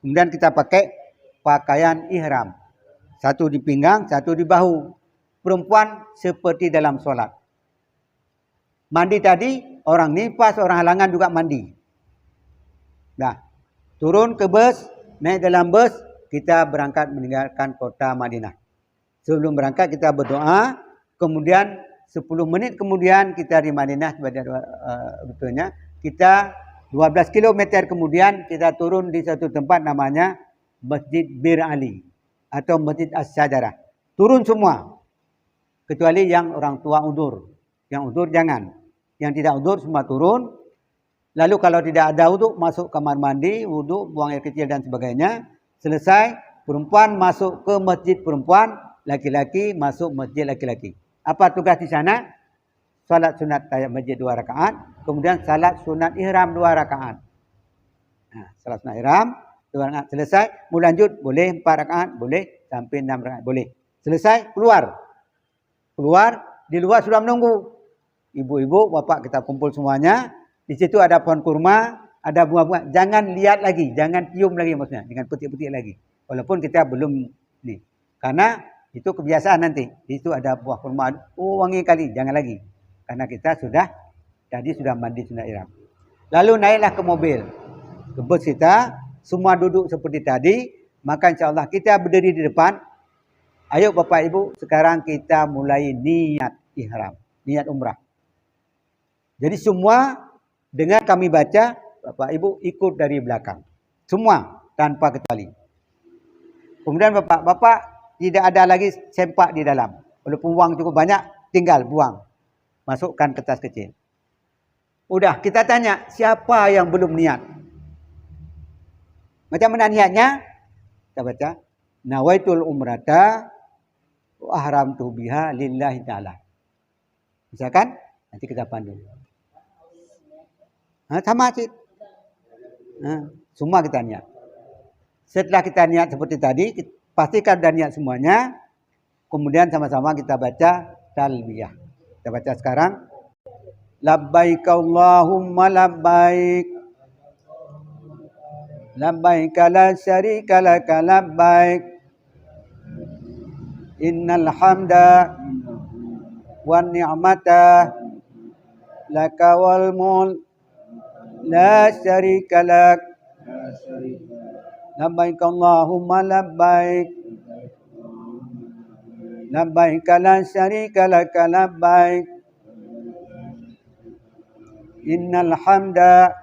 kemudian kita pakai pakaian ihram. 1 di pinggang, 1 di bahu. Perempuan seperti dalam solat. Mandi tadi, orang nifas, orang halangan juga mandi. Nah, turun ke bus, naik dalam bus, kita berangkat meninggalkan kota Madinah. Sebelum berangkat kita berdoa, kemudian 10 menit kemudian kita di Madinah, betulnya kita 12 km kemudian kita turun di satu tempat namanya Masjid Bir Ali atau Masjid As-Syajarah. Turun semua, kecuali yang orang tua udur. Yang udur jangan. Yang tidak udur semua turun. Lalu kalau tidak ada wuduk, masuk kamar mandi, wuduk, buang air kecil dan sebagainya. Selesai, perempuan masuk ke masjid perempuan, laki-laki masuk masjid laki-laki. Apa tugas di sana? Salat sunat tahiyat masjid 2 rakaat, kemudian salat sunat ihram 2 rakaat. Nah, salat sunat ihram 2 rakaat selesai, mau lanjut boleh 4 rakaat, boleh sampai 6 rakaat, boleh. Selesai, keluar. Di luar sudah menunggu. Ibu-ibu, bapak kita kumpul semuanya. Di situ ada pohon kurma, ada bunga-bunga. Jangan lihat lagi, jangan cium lagi maksudnya, jangan petik-petik lagi. Walaupun kita belum nih. Karena itu kebiasaan nanti. Di situ ada buah kurma, wangi kali, jangan lagi. Karena kita sudah mandi sunat ihram. Lalu naiklah ke mobil. Ke bus kita, semua duduk seperti tadi, maka insya-Allah kita berdiri di depan. Ayo Bapak Ibu, sekarang kita mulai niat ihram, niat umrah. Jadi semua dengar kami baca, Bapak Ibu ikut dari belakang. Semua tanpa kecuali. Kemudian Bapak tidak ada lagi sempak di dalam. Walaupun uang cukup banyak, tinggal buang. Masukkan ke tas kecil. Udah, kita tanya, siapa yang belum niat? Macam mana niatnya? Kita baca, nawaitul umrata wa ahramtu biha lillahi ta'ala. Misalkan, nanti kita pandu. Sama sih. Semua kita niat. Setelah kita niat seperti tadi, pastikan dan niat semuanya. Kemudian sama-sama kita baca talbiyah. Kita baca sekarang. Labbaik Allahumma labbaik. Labbaik la syarika laka labbaik. Innal hamda wan ni'mata laka wal mulk la syarika lak. Labbaik Allahumma labbaik. Labbaik la syarika laka labbaik. Innal hamda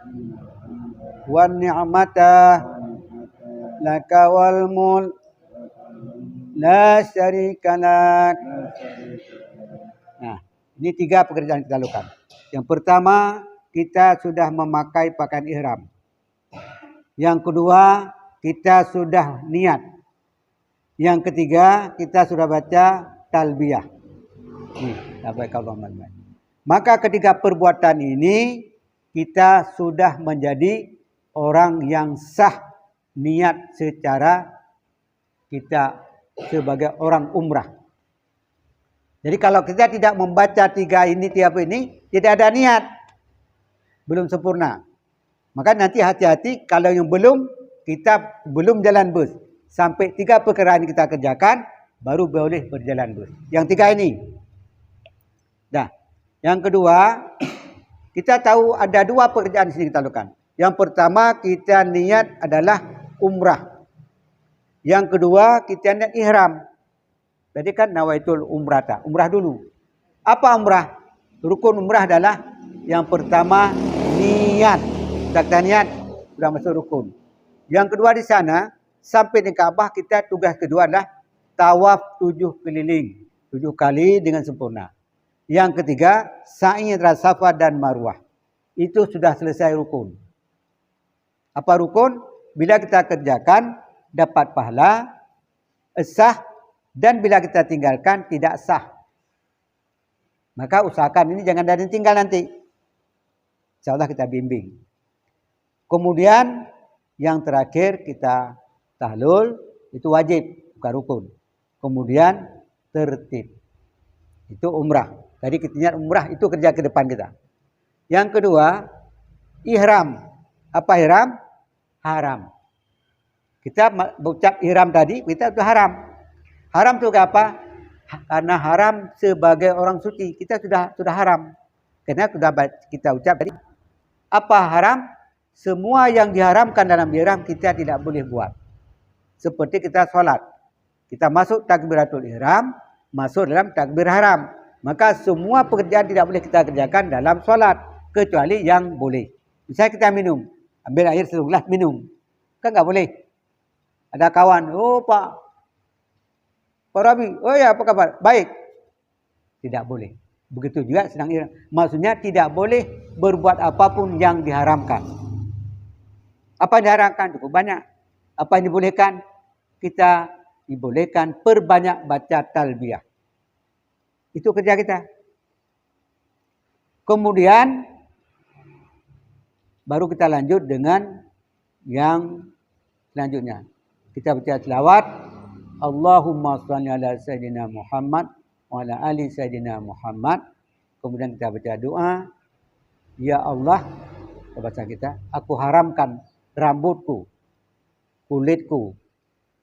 wan ni'mata laka wal mulk la syarika lak. Nah, ini 3 pekerjaan kita lakukan. Yang pertama, kita sudah memakai pakaian ihram. Yang kedua, kita sudah niat. Yang ketiga, kita sudah baca talbiyah. Maka ketika perbuatan ini, kita sudah menjadi orang yang sah niat secara kita sebagai orang umrah. Jadi kalau kita tidak membaca tiga ini, tiap ini, tidak ada niat. Belum sempurna. Maka nanti hati-hati kalau yang belum, kita belum jalan bus. Sampai 3 perkara ini kita kerjakan, baru boleh berjalan bus. Yang 3 ini. Dah. Yang kedua, kita tahu ada 2 pekerjaan di sini kita lakukan. Yang pertama, kita niat adalah umrah. Yang kedua, kita niat ihram. Jadi kan nawaitul umrata. Umrah dulu. Apa umrah? Rukun umrah adalah yang pertama niat. Kita niat sudah masuk rukun. Yang kedua di sana sampai di Kaabah kita tugas kedua adalah tawaf 7 keliling. 7 kali dengan sempurna. Yang ketiga sa'i antara Safa dan Marwah. Itu sudah selesai rukun. Apa rukun? Bila kita kerjakan dapat pahala, sah, dan bila kita tinggalkan tidak sah. Maka usahakan ini jangan ada yang tinggal nanti. InsyaAllah kita bimbing. Kemudian yang terakhir kita tahlul. Itu wajib, bukan rukun. Kemudian tertib. Itu umrah. Tadi kita niat umrah, itu kerja ke depan kita. Yang kedua, ihram. Apa ihram? Haram. Kita berucap ihram tadi, kita itu haram. Haram itu apa? Karena haram sebagai orang suci. Kita sudah haram. Karena sudah kita ucap tadi. Apa haram? Semua yang diharamkan dalam ihram kita tidak boleh buat. Seperti kita sholat. Kita masuk takbiratul ihram, masuk dalam takbir haram. Maka semua pekerjaan tidak boleh kita kerjakan dalam sholat. Kecuali yang boleh. Misalnya kita minum. Ambil air segelas minum. Kan nggak boleh. Ada kawan. Oh Pak Rabi, oh ya apa kabar? Baik. Tidak boleh. Begitu juga sedang ihram. Maksudnya tidak boleh berbuat apapun yang diharamkan. Apa yang diharamkan? Cukup banyak. Apa yang dibolehkan? Kita dibolehkan perbanyak baca talbiyah. Itu kerja kita. Kemudian baru kita lanjut dengan yang selanjutnya. Kita baca selawat. Allahumma shalli ala Sayyidina Muhammad wa ala ali Sayyidina Muhammad. Kemudian kita baca doa. Ya Allah, bahasa kita, aku haramkan rambutku, kulitku,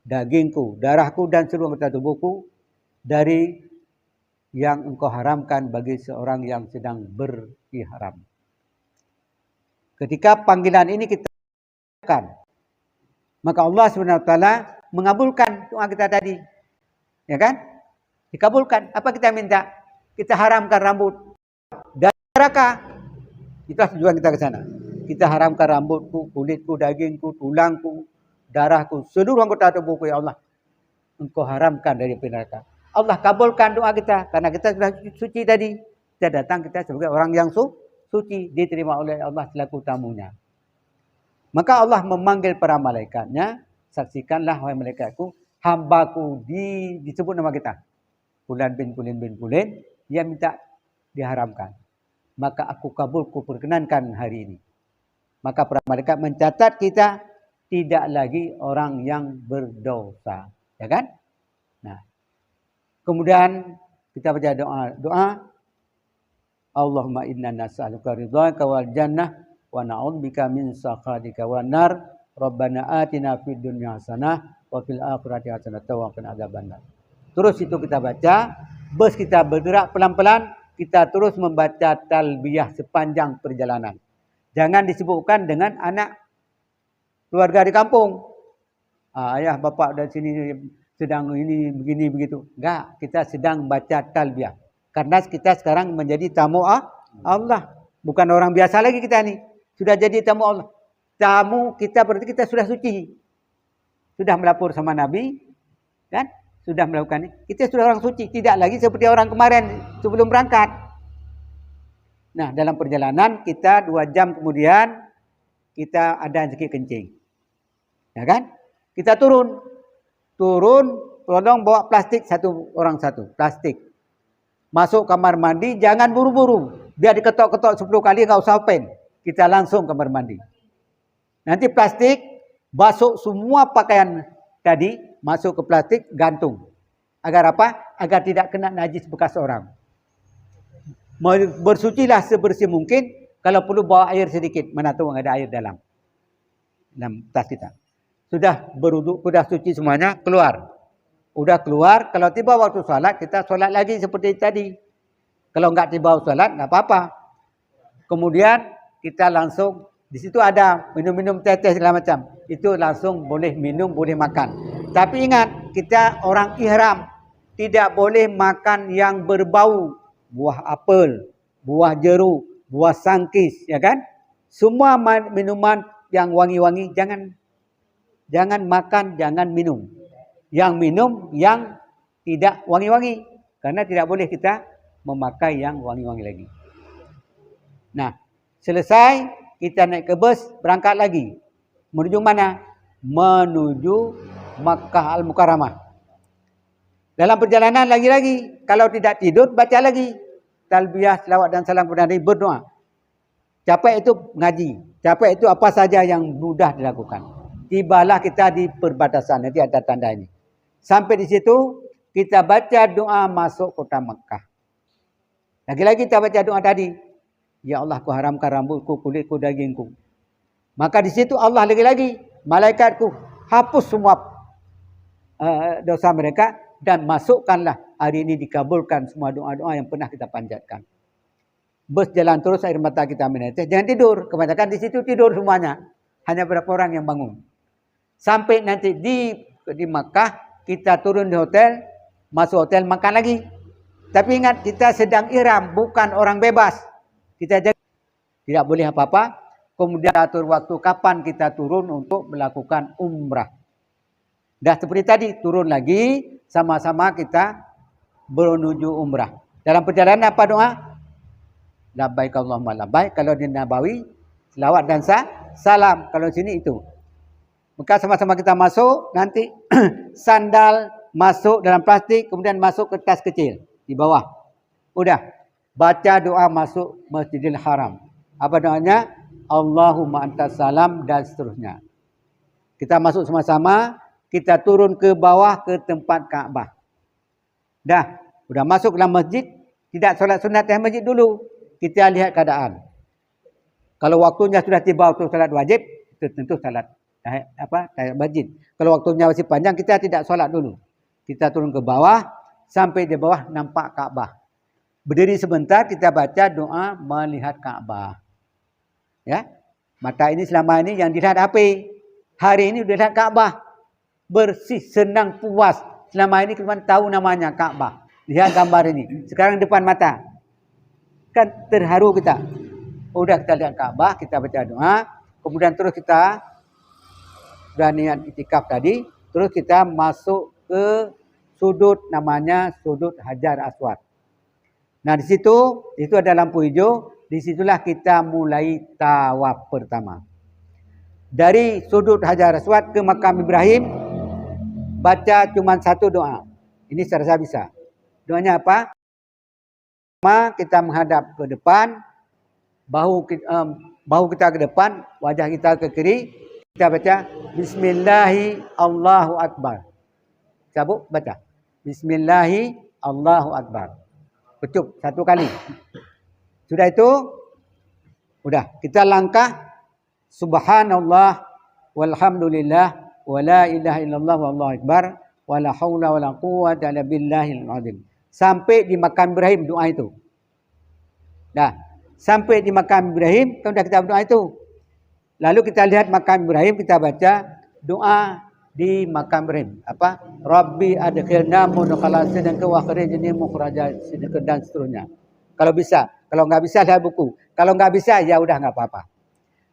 dagingku, darahku dan seluruh anggota tubuhku dari yang engkau haramkan bagi seorang yang sedang berihram. Ketika panggilan ini kita lakukan, maka Allah SWT mengabulkan doa kita tadi. Ya kan? Dikabulkan. Apa kita minta? Kita haramkan rambut dan neraka. Itu tujuan kita ke sana. Kita haramkan rambutku, kulitku, dagingku, tulangku, darahku, seluruh anggota tubuhku ya Allah. Engkau haramkan dari neraka. Allah kabulkan doa kita karena kita sudah suci tadi. Kita datang kita sebagai orang yang suci, diterima oleh Allah selaku tamunya. Maka Allah memanggil para malaikatnya, saksikanlah wahai malaikatku, hambaku disebut nama kita. Fulan bin Fulan bin Fulan, dia minta diharamkan. Maka aku kabul, ku perkenankan hari ini. Maka para malaikat mencatat kita tidak lagi orang yang berdosa. Ya kan? Nah, kemudian kita baca doa. Allahumma inna nas'aluka ridhaka wal jannah wa na'udzubika min sakhatika wan nar. Rabbana atina fid dunya hasanah wa fil akhirati hasanah wa qina adzabannar. Terus itu kita baca, bus kita bergerak pelan-pelan, kita terus membaca talbiyah sepanjang perjalanan. Jangan disibukkan dengan anak keluarga di kampung. Ayah bapak dari sini sedang ini begini begitu. Enggak, kita sedang baca talbiyah. Karena kita sekarang menjadi tamu Allah. Bukan orang biasa lagi kita ini. Sudah jadi tamu Allah. Tamu kita berarti kita sudah suci. Sudah melapor sama Nabi. Kan? Sudah melakukan ini. Kita sudah orang suci. Tidak lagi seperti orang kemarin sebelum berangkat. Nah, dalam perjalanan kita 2 jam kemudian kita ada rezeki kencing. Ya kan? Kita turun, tolong bawa plastik orang satu, plastik. Masuk kamar mandi, jangan buru-buru. Biar diketok-ketok 10 kali, enggak usah pen. Kita langsung kamar mandi. Nanti plastik, basuh semua pakaian tadi, masuk ke plastik, gantung. Agar apa? Agar tidak kena najis bekas orang. Bersucilah sebersih mungkin. Kalau perlu bawa air sedikit. Mana tahu ada air dalam tas kita. Sudah berwuduk, sudah suci semuanya, keluar. Udah keluar, kalau tiba waktu salat, kita salat lagi seperti tadi. Kalau enggak tiba waktu salat, enggak apa-apa. Kemudian kita langsung, di situ ada minum-minum teh-teh segala macam. Itu langsung boleh minum, boleh makan. Tapi ingat, kita orang ihram. Tidak boleh makan yang berbau. Buah apel, buah jeruk, buah sangkis, ya kan? Semua minuman yang wangi-wangi, jangan makan, jangan minum. Yang minum yang tidak wangi-wangi. Karena tidak boleh kita memakai yang wangi-wangi lagi. Nah, selesai kita naik ke bus, berangkat lagi. Menuju mana? Menuju Makkah Al-Mukarramah. Dalam perjalanan lagi-lagi, kalau tidak tidur, baca lagi. Talbiyah, selawat dan salam kepada Nabi, berdoa. Capek itu ngaji. Capek itu apa saja yang mudah dilakukan. Tibalah kita di perbatasan. Nanti ada tanda ini. Sampai di situ, kita baca doa masuk kota Makkah. Lagi-lagi kita baca doa tadi. Ya Allah, ku haramkan rambutku, kulitku, dagingku. Maka di situ Allah lagi-lagi, malaikatku hapus semua dosa mereka dan masukkanlah hari ini dikabulkan semua doa-doa yang pernah kita panjatkan. Bus jalan terus, air mata kita menetes. Jangan tidur. Kebanyakan di situ tidur semuanya. Hanya beberapa orang yang bangun. Sampai nanti di Makkah, kita turun di hotel, masuk hotel, makan lagi. Tapi ingat, kita sedang ihram, bukan orang bebas. Kita jaga, tidak boleh apa-apa. Kemudian atur waktu kapan kita turun untuk melakukan umrah. Dah seperti tadi, turun lagi, sama-sama kita menuju umrah. Dalam perjalanan apa doa? Labbaik Allahumma labbaik. Kalau di Nabawi, selawat dan salam. Kalau di sini itu. Maka sama-sama kita masuk, nanti sandal masuk dalam plastik, kemudian masuk ke tas kecil di bawah. Udah, baca doa masuk Masjidil Haram. Apa doanya? Allahumma antas salam dan seterusnya. Kita masuk sama-sama, kita turun ke bawah ke tempat Kaabah. Dah, sudah masuk dalam masjid, tidak solat sunat di masjid dulu. Kita lihat keadaan. Kalau waktunya sudah tiba untuk solat wajib, itu tentu solat tahiyat masjid. Kalau waktunya masih panjang, kita tidak solat dulu. Kita turun ke bawah, sampai di bawah nampak Kaabah. Berdiri sebentar, kita baca doa melihat Kaabah. Ya, mata ini selama ini yang dilihat HP. Hari ini sudah lihat Kaabah. Bersih, senang, puas. Selama ini cuma tahu namanya Kaabah. Lihat gambar ini. Sekarang depan mata. Kan terharu kita. Udah kita lihat Kaabah, kita baca doa. Kemudian terus kita sudah niat itikaf tadi. Terus kita masuk ke sudut namanya sudut Hajar Aswad. Nah di situ, itu ada lampu hijau. Disitulah kita mulai tawaf pertama. Dari sudut Hajar Aswad ke makam Ibrahim, baca cuma satu doa. Ini saya bisa. Doanya apa? Pertama kita menghadap ke depan, bahu kita ke depan, wajah kita ke kiri. Kita baca Bismillahi Allahu Akbar. Cabut baca. Bismillahi Allahu Akbar. Cukup satu kali. Sudah itu, udah kita langkah Subhanallah walhamdulillah wala ilaha illallah wallahu akbar wala haula wala quwwata illa billahil azim. Sampai di makam Ibrahim doa itu. Dah, sampai di makam Ibrahim, sudah kita berdoa itu. Lalu kita lihat makam Ibrahim, kita baca doa di makam Ibrahim. Apa? Rabbi adkhilna mudkhala sidqin wa akhrijni mukhraja sidqin dan seterusnya. Kalau bisa. Kalau enggak bisa, lihat buku. Kalau enggak bisa, ya udah enggak apa-apa.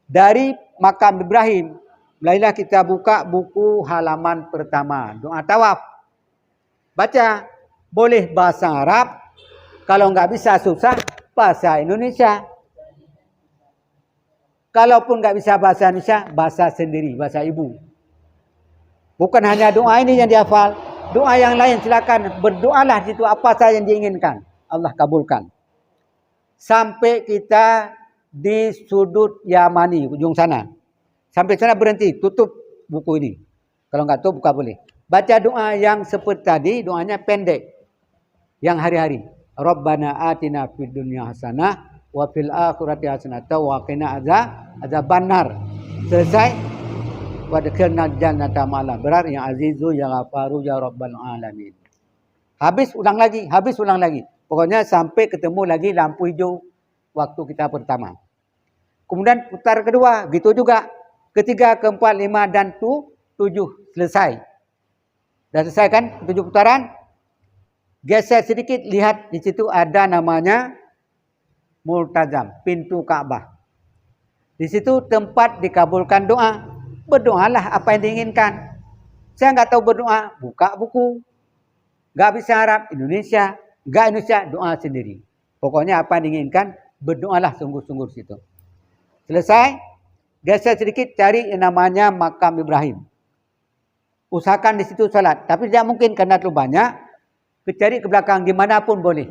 Dari makam Ibrahim, mulailah kita buka buku halaman pertama. Doa tawaf. Baca. Boleh bahasa Arab. Kalau enggak bisa susah, bahasa Indonesia. Kalaupun enggak bisa bahasa Indonesia, bahasa sendiri, bahasa ibu. Bukan hanya doa ini yang dihafal. Doa yang lain silakan. Berdoalah situ apa saja yang diinginkan. Allah kabulkan. Sampai kita di sudut Yamani, ujung sana. Sampai sana berhenti, tutup buku ini. Kalau nggak tahu buka boleh. Baca doa yang seperti tadi, doanya pendek. Yang hari-hari. Rabbana atina fid dunya hasanah wa fil akhirati hasanah wa qina adzabannar. Selesai. Wa adkhilna jannata ma'al abrar ya azizu ya ghafaru ya rabbal alamin. Habis ulang lagi, Pokoknya sampai ketemu lagi lampu hijau waktu kita pertama. Kemudian putar kedua, gitu juga. Ketiga, keempat, lima, dan tujuh. Selesai. Dah selesai kan 7 putaran? Geser sedikit, lihat di situ ada namanya multazam, pintu Ka'bah. Di situ tempat dikabulkan doa. Berdoalah apa yang diinginkan. Saya nggak tahu berdoa, buka buku. Nggak bisa Arab, Indonesia. Nggak Indonesia, doa sendiri. Pokoknya apa yang diinginkan, berdoalah sungguh-sungguh di situ. Selesai, geser sedikit, cari yang namanya makam Ibrahim. Usahakan di situ salat. Tapi tidak mungkin karena terlalu banyak. Cari ke belakang, dimanapun boleh.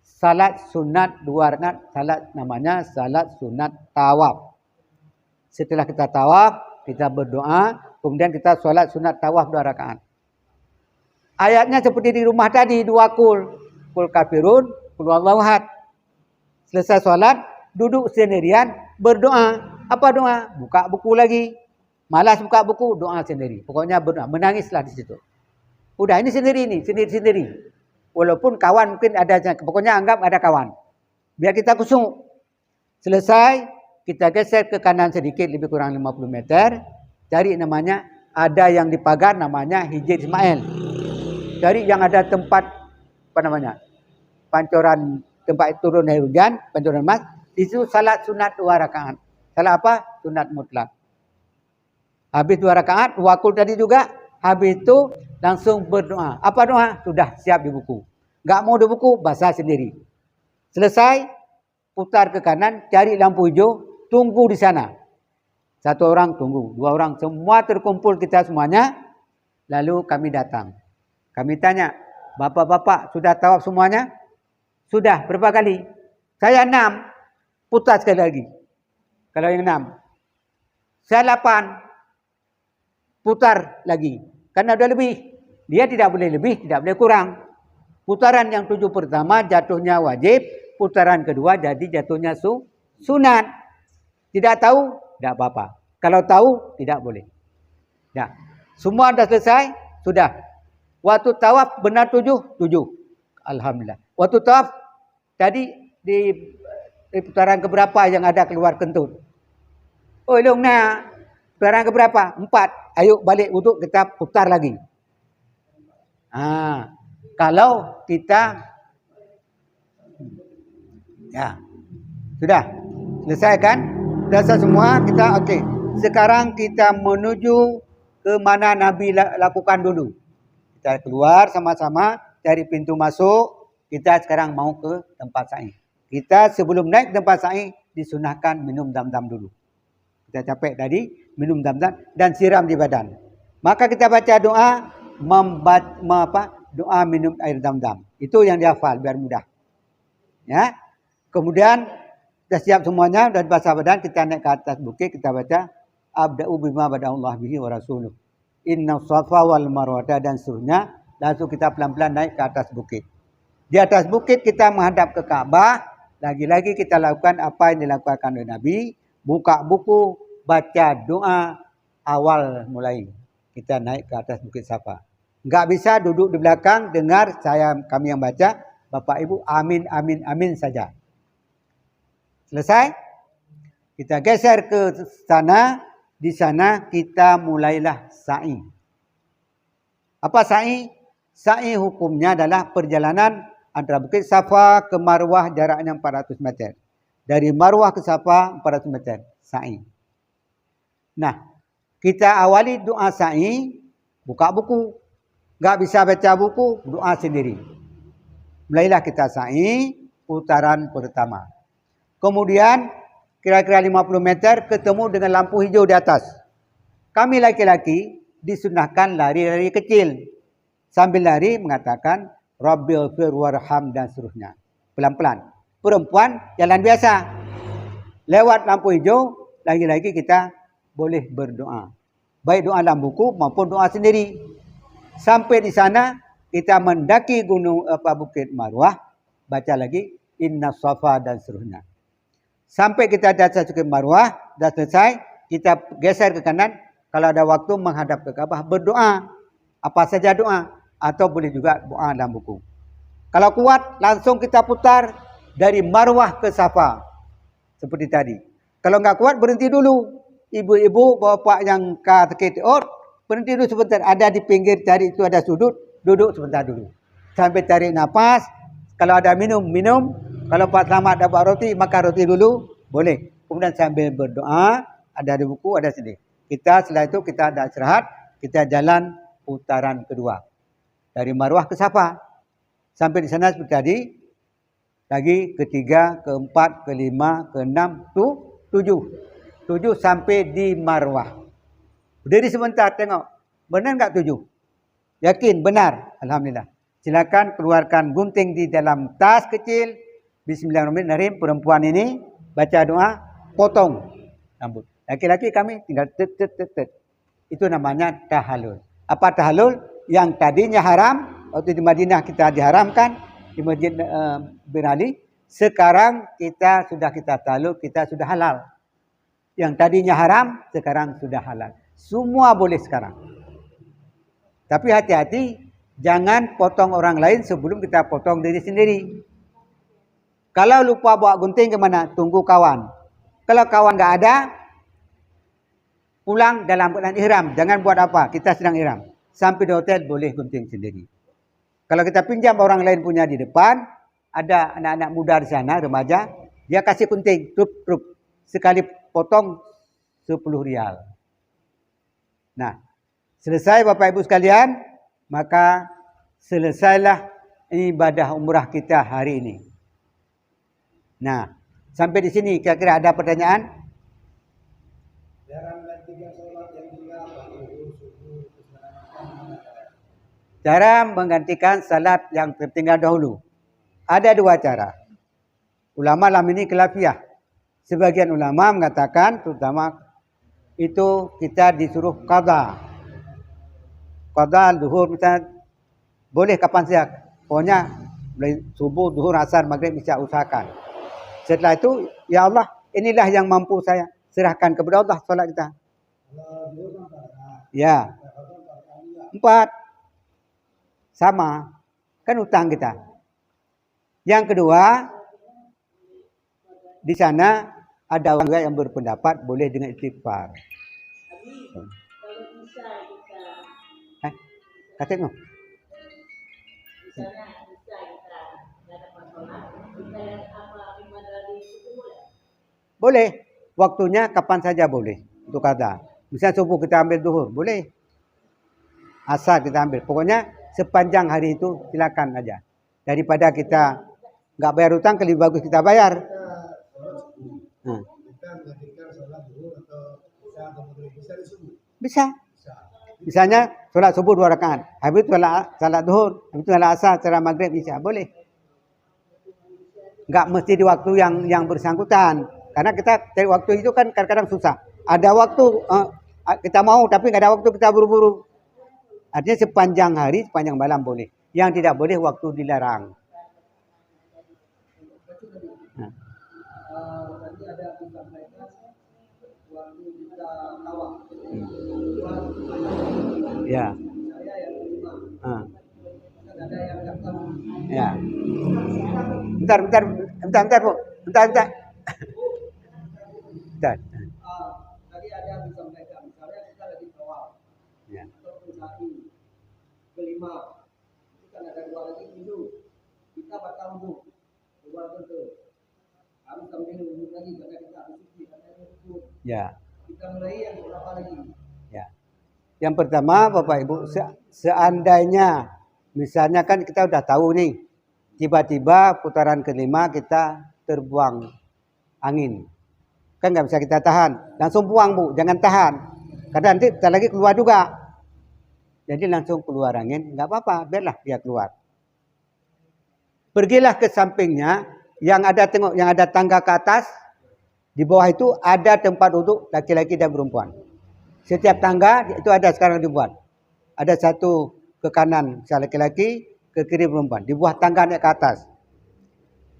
Salat sunat 2 rakaat, salat namanya salat sunat tawaf. Setelah kita tawaf, kita berdoa, kemudian kita salat sunat tawaf 2 rakaat. Ayatnya seperti di rumah tadi, 2 kul. Kul kafirun, kul wallahu ahad. Selesai salat, duduk sendirian, berdoa. Apa doa? Buka buku lagi. Malas buka buku, doa sendiri. Pokoknya berdoa, menangislah di situ. Udah, ini sendiri. Walaupun kawan mungkin ada, pokoknya anggap ada kawan. Biar kita kusuk. Selesai, kita geser ke kanan sedikit, lebih kurang 50 meter. Cari namanya, ada yang di pagar namanya Hijir Ismail. Cari yang ada tempat, pancoran, tempat turun air hujan, pancoran emas. Di situ salat sunat 2 rakaat. Salat apa? Sunat mutlak. Habis 2 rakaat, wakul tadi juga. Habis itu langsung berdoa. Apa doa? Sudah siap di buku. Enggak mau di buku, baca sendiri. Selesai, putar ke kanan, cari lampu hijau, tunggu di sana. 1 orang tunggu, 2 orang, semua terkumpul kita semuanya. Lalu kami datang. Kami tanya, bapak-bapak sudah tawaf semuanya? Sudah, berapa kali? Saya 6, putar sekali lagi. Kalau yang 6. Saya 8. Putar lagi. Karena sudah lebih. Dia tidak boleh lebih, tidak boleh kurang. Putaran yang 7 pertama jatuhnya wajib. Putaran kedua jadi jatuhnya sunat. Tidak tahu, tidak apa-apa. Kalau tahu, tidak boleh. Ya. Semua sudah selesai? Sudah. Waktu tawaf benar 7? 7. Alhamdulillah. Waktu tawaf, tadi di putaran keberapa yang ada keluar kentut? Oh, ilung nak. Putaran keberapa? 4. Ayo balik wuduk, kita putar lagi. Kalau kita ya sudah selesai kan? Selesai semua kita okey. Sekarang kita menuju ke mana Nabi lakukan dulu. Kita keluar sama-sama dari pintu masuk. Kita sekarang mau ke tempat sa'i. Kita sebelum naik tempat sa'i disunahkan minum dam-dam dulu. Kita capek tadi, minum dam-dam dan siram di badan. Maka kita baca doa, doa minum air dam-dam. Itu yang dihafal biar mudah. Ya. Kemudian kita siap semuanya dan basah badan, kita naik ke atas bukit, kita baca abda'u bima bada'allahu bihi wa rasuluh. Inna safa wal marwata dan seterusnya. Langsung kita pelan-pelan naik ke atas bukit. Di atas bukit kita menghadap ke Ka'bah. Lagi-lagi kita lakukan apa yang dilakukan oleh Nabi. Buka buku, baca doa awal mulai. Kita naik ke atas Bukit Safa. Enggak bisa duduk di belakang, dengar kami yang baca. Bapak Ibu amin, amin, amin saja. Selesai? Kita geser ke sana. Di sana kita mulailah sa'i. Apa sa'i? Sa'i hukumnya adalah perjalanan antara Bukit Safa ke Marwah jaraknya 400 meter. Dari Marwah ke Safa 400 meter. Sa'i. Nah, kita awali doa sa'i, buka buku. Enggak bisa baca buku, doa sendiri. Mulailah kita sa'i, putaran pertama. Kemudian, kira-kira 50 meter, ketemu dengan lampu hijau di atas. Kami laki-laki disunahkan lari-lari kecil. Sambil lari mengatakan, Rabbighfir warham dan seterusnya. Pelan-pelan. Perempuan, jalan biasa. Lewat lampu hijau, lagi-lagi kita boleh berdoa. baik doa dalam buku maupun doa sendiri. Sampai di sana kita mendaki gunung Bukit Marwah, baca lagi Inna Safa dan seterusnya. Sampai kita datang ke Marwah, dah selesai, kita geser ke kanan. Kalau ada waktu menghadap ke Kaabah, berdoa. Apa saja doa. Atau boleh juga doa dalam buku. Kalau kuat, langsung kita putar dari Marwah ke Safa. Seperti tadi. Kalau enggak kuat, berhenti dulu. Ibu-ibu, bapak yang ke berhenti dulu sebentar. Ada di pinggir tadi itu ada sudut. Duduk sebentar dulu. Sampai tarik nafas. Kalau ada minum, minum. Kalau Pak Selamat dapat roti, makan roti dulu. Boleh. Kemudian sambil berdoa. Ada di buku, ada sini. Kita setelah itu kita ada istirahat. Kita jalan putaran kedua. Dari Marwah ke Safa. Sampai di sana seperti tadi. Lagi ketiga, keempat, kelima, keenam, tujuh. 7 sampai di Marwah. Berdiri sebentar tengok. Benar enggak 7? Yakin benar. Alhamdulillah. Silakan keluarkan gunting di dalam tas kecil. Bismillahirrahmanirrahim. Perempuan ini baca doa, potong rambut. Laki-laki kami tinggal tet. Itu namanya tahallul. Apa tahallul? Yang tadinya haram, waktu di Madinah kita diharamkan, di Masjid bin Ali. Sekarang kita tahallul, kita sudah halal. Yang tadinya haram, sekarang sudah halal. Semua boleh sekarang. Tapi hati-hati, jangan potong orang lain sebelum kita potong diri sendiri. Kalau lupa bawa gunting ke mana? Tunggu kawan. Kalau kawan nggak ada, pulang dalam keadaan ihram. Jangan buat apa, kita sedang ihram. Sampai di hotel boleh gunting sendiri. Kalau kita pinjam orang lain punya di depan, ada anak-anak muda di sana, remaja, dia kasih gunting, trup. Sekali potong 10 rial. Nah, selesai Bapak Ibu sekalian, maka selesailah ibadah umrah kita hari ini. Nah, sampai di sini kira-kira ada pertanyaan? Cara menggantikan salat yang tertinggal dahulu. Ada 2 cara. Ulama dalam ini khilafiyah. Sebagian ulama mengatakan, terutama itu kita disuruh qada. Qada zuhur misalnya boleh kapan saja. Pokoknya subuh, zuhur, asar, maghrib bisa usahakan. Setelah itu, ya Allah, inilah yang mampu saya. Serahkan kepada Allah salat kita. Ya. 4. Sama. Kan hutang kita. Yang kedua, di sana ada orang yang berpendapat boleh dengan istighfar. Katakan. Boleh. Waktunya kapan saja boleh. Untuk kata. Misalnya subuh kita ambil zuhur. Boleh. Asar kita ambil. Pokoknya sepanjang hari itu silakan aja. Daripada kita nggak bayar hutang, lebih bagus kita bayar. Bisa. Misalnya solat subuh 2 rakaat. Habis itu salat zuhur, habis itu salat asar, salat maghrib bisa. Boleh. Enggak mesti di waktu yang bersangkutan. Karena kita cari waktu itu kan kadang-kadang susah. Ada waktu kita mau tapi enggak ada waktu, kita buru-buru. Artinya sepanjang hari, sepanjang malam boleh. Yang tidak boleh waktu dilarang. Nanti ada disampaikan waktu kita tawaf. Ya. Saya yang kelima. Ada yang daftar. Ya. Bentar, Bu. Bentar. Tadi ada disampaikan, misalnya kita lagi tawaf. Ya. Atau sa'i. Kelima. Itu kan ada 2 lagi wudhu. Kita batal wudhu. Keluar tentu. Harus sambil wudhu lagi karena kita habis suci, katanya wudhu. Ya. Kita mulai yang berapa lagi? Ya. Yang pertama, Bapak Ibu, seandainya misalnya kan kita udah tahu nih, tiba-tiba putaran kelima kita terbuang angin. Kan nggak bisa kita tahan. Langsung buang, Bu, jangan tahan. Karena nanti kita lagi keluar juga. Jadi langsung keluar angin, nggak apa-apa, biarlah dia keluar. Pergilah ke sampingnya, yang ada tangga ke atas, di bawah itu ada tempat duduk laki-laki dan perempuan. Setiap tangga itu ada sekarang dibuat. Ada satu ke kanan saya laki-laki, ke kiri perempuan. Dibuat tangga naik ke atas.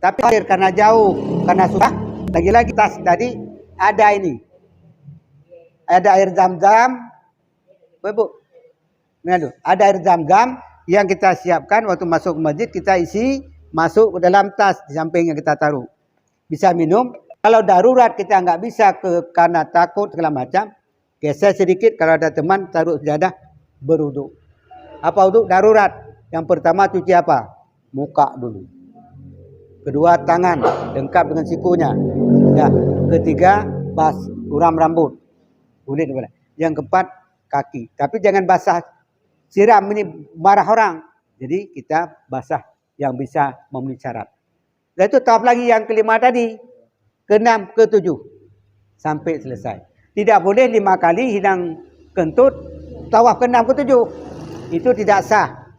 Tapi air karena jauh, karena susah, lagi-lagi tas tadi ada ini. Ada air zam-zam. Bu, ada air zam-zam yang kita siapkan waktu masuk ke masjid, kita isi masuk ke dalam tas di samping yang kita taruh. Bisa minum. Kalau darurat kita nggak bisa karena takut segala macam, geser sedikit. Kalau ada teman taruh sejadah, berwuduk. Apa wuduk? Darurat. Yang pertama cuci apa? Muka dulu. Kedua tangan, lengkap dengan sikunya. Ya. Ketiga uram rambut. Kulit. Yang keempat kaki. Tapi jangan basah siram, ini marah orang. Jadi kita basah yang bisa memenuhi syarat. Dan itu tawaf lagi yang kelima tadi. Keenam, ketujuh. Sampai selesai. Tidak boleh 5 kali hilang kentut. Tawaf keenam, ketujuh. Itu tidak sah.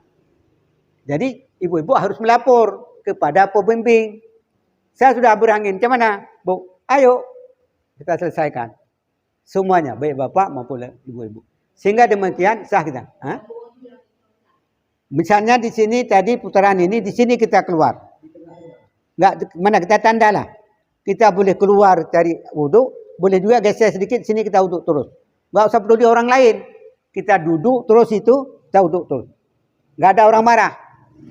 Jadi ibu-ibu harus melapor kepada pembimbing. Saya sudah berangin. Macam mana? Bu, ayo kita selesaikan. Semuanya, baik bapak maupun ibu-ibu. Sehingga demikian sah kita. Misalnya di sini tadi putaran ini, di sini kita keluar. Enggak, mana kita tanda lah. Kita boleh keluar dari wuduk, boleh juga geser sedikit, sini kita wuduk terus. Enggak usah peduli orang lain. Kita duduk terus itu, kita wuduk terus. Enggak ada orang marah.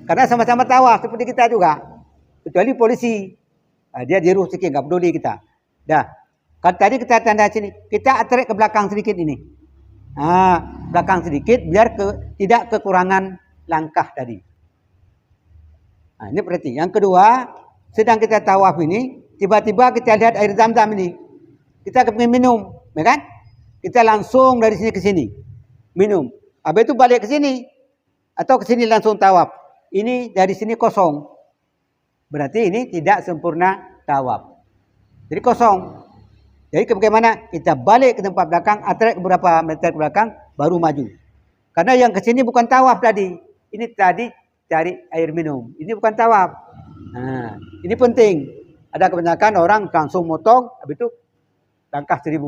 Karena sama-sama tawaf seperti kita juga. Kecuali polisi. Dia diruh sikit, enggak peduli kita. Dah. Kalau tadi kita tanda sini, kita tarik ke belakang sedikit ini. Belakang sedikit biar tidak kekurangan langkah tadi. Ini berarti. Yang kedua, sedang kita tawaf ini, tiba-tiba kita lihat air zam-zam ini. Kita kepingin minum, ya kan? Kita langsung dari sini ke sini. Minum. Habis itu balik ke sini. Atau ke sini langsung tawaf. Ini dari sini kosong. Berarti ini tidak sempurna tawaf. Jadi kosong. Jadi bagaimana? Kita balik ke tempat belakang, atret beberapa meter ke belakang, baru maju. Karena yang ke sini bukan tawaf tadi. Ini tadi cari air minum. Ini bukan tawaf. Ini penting. Ada kebanyakan orang langsung motong, habis itu langkah 1000.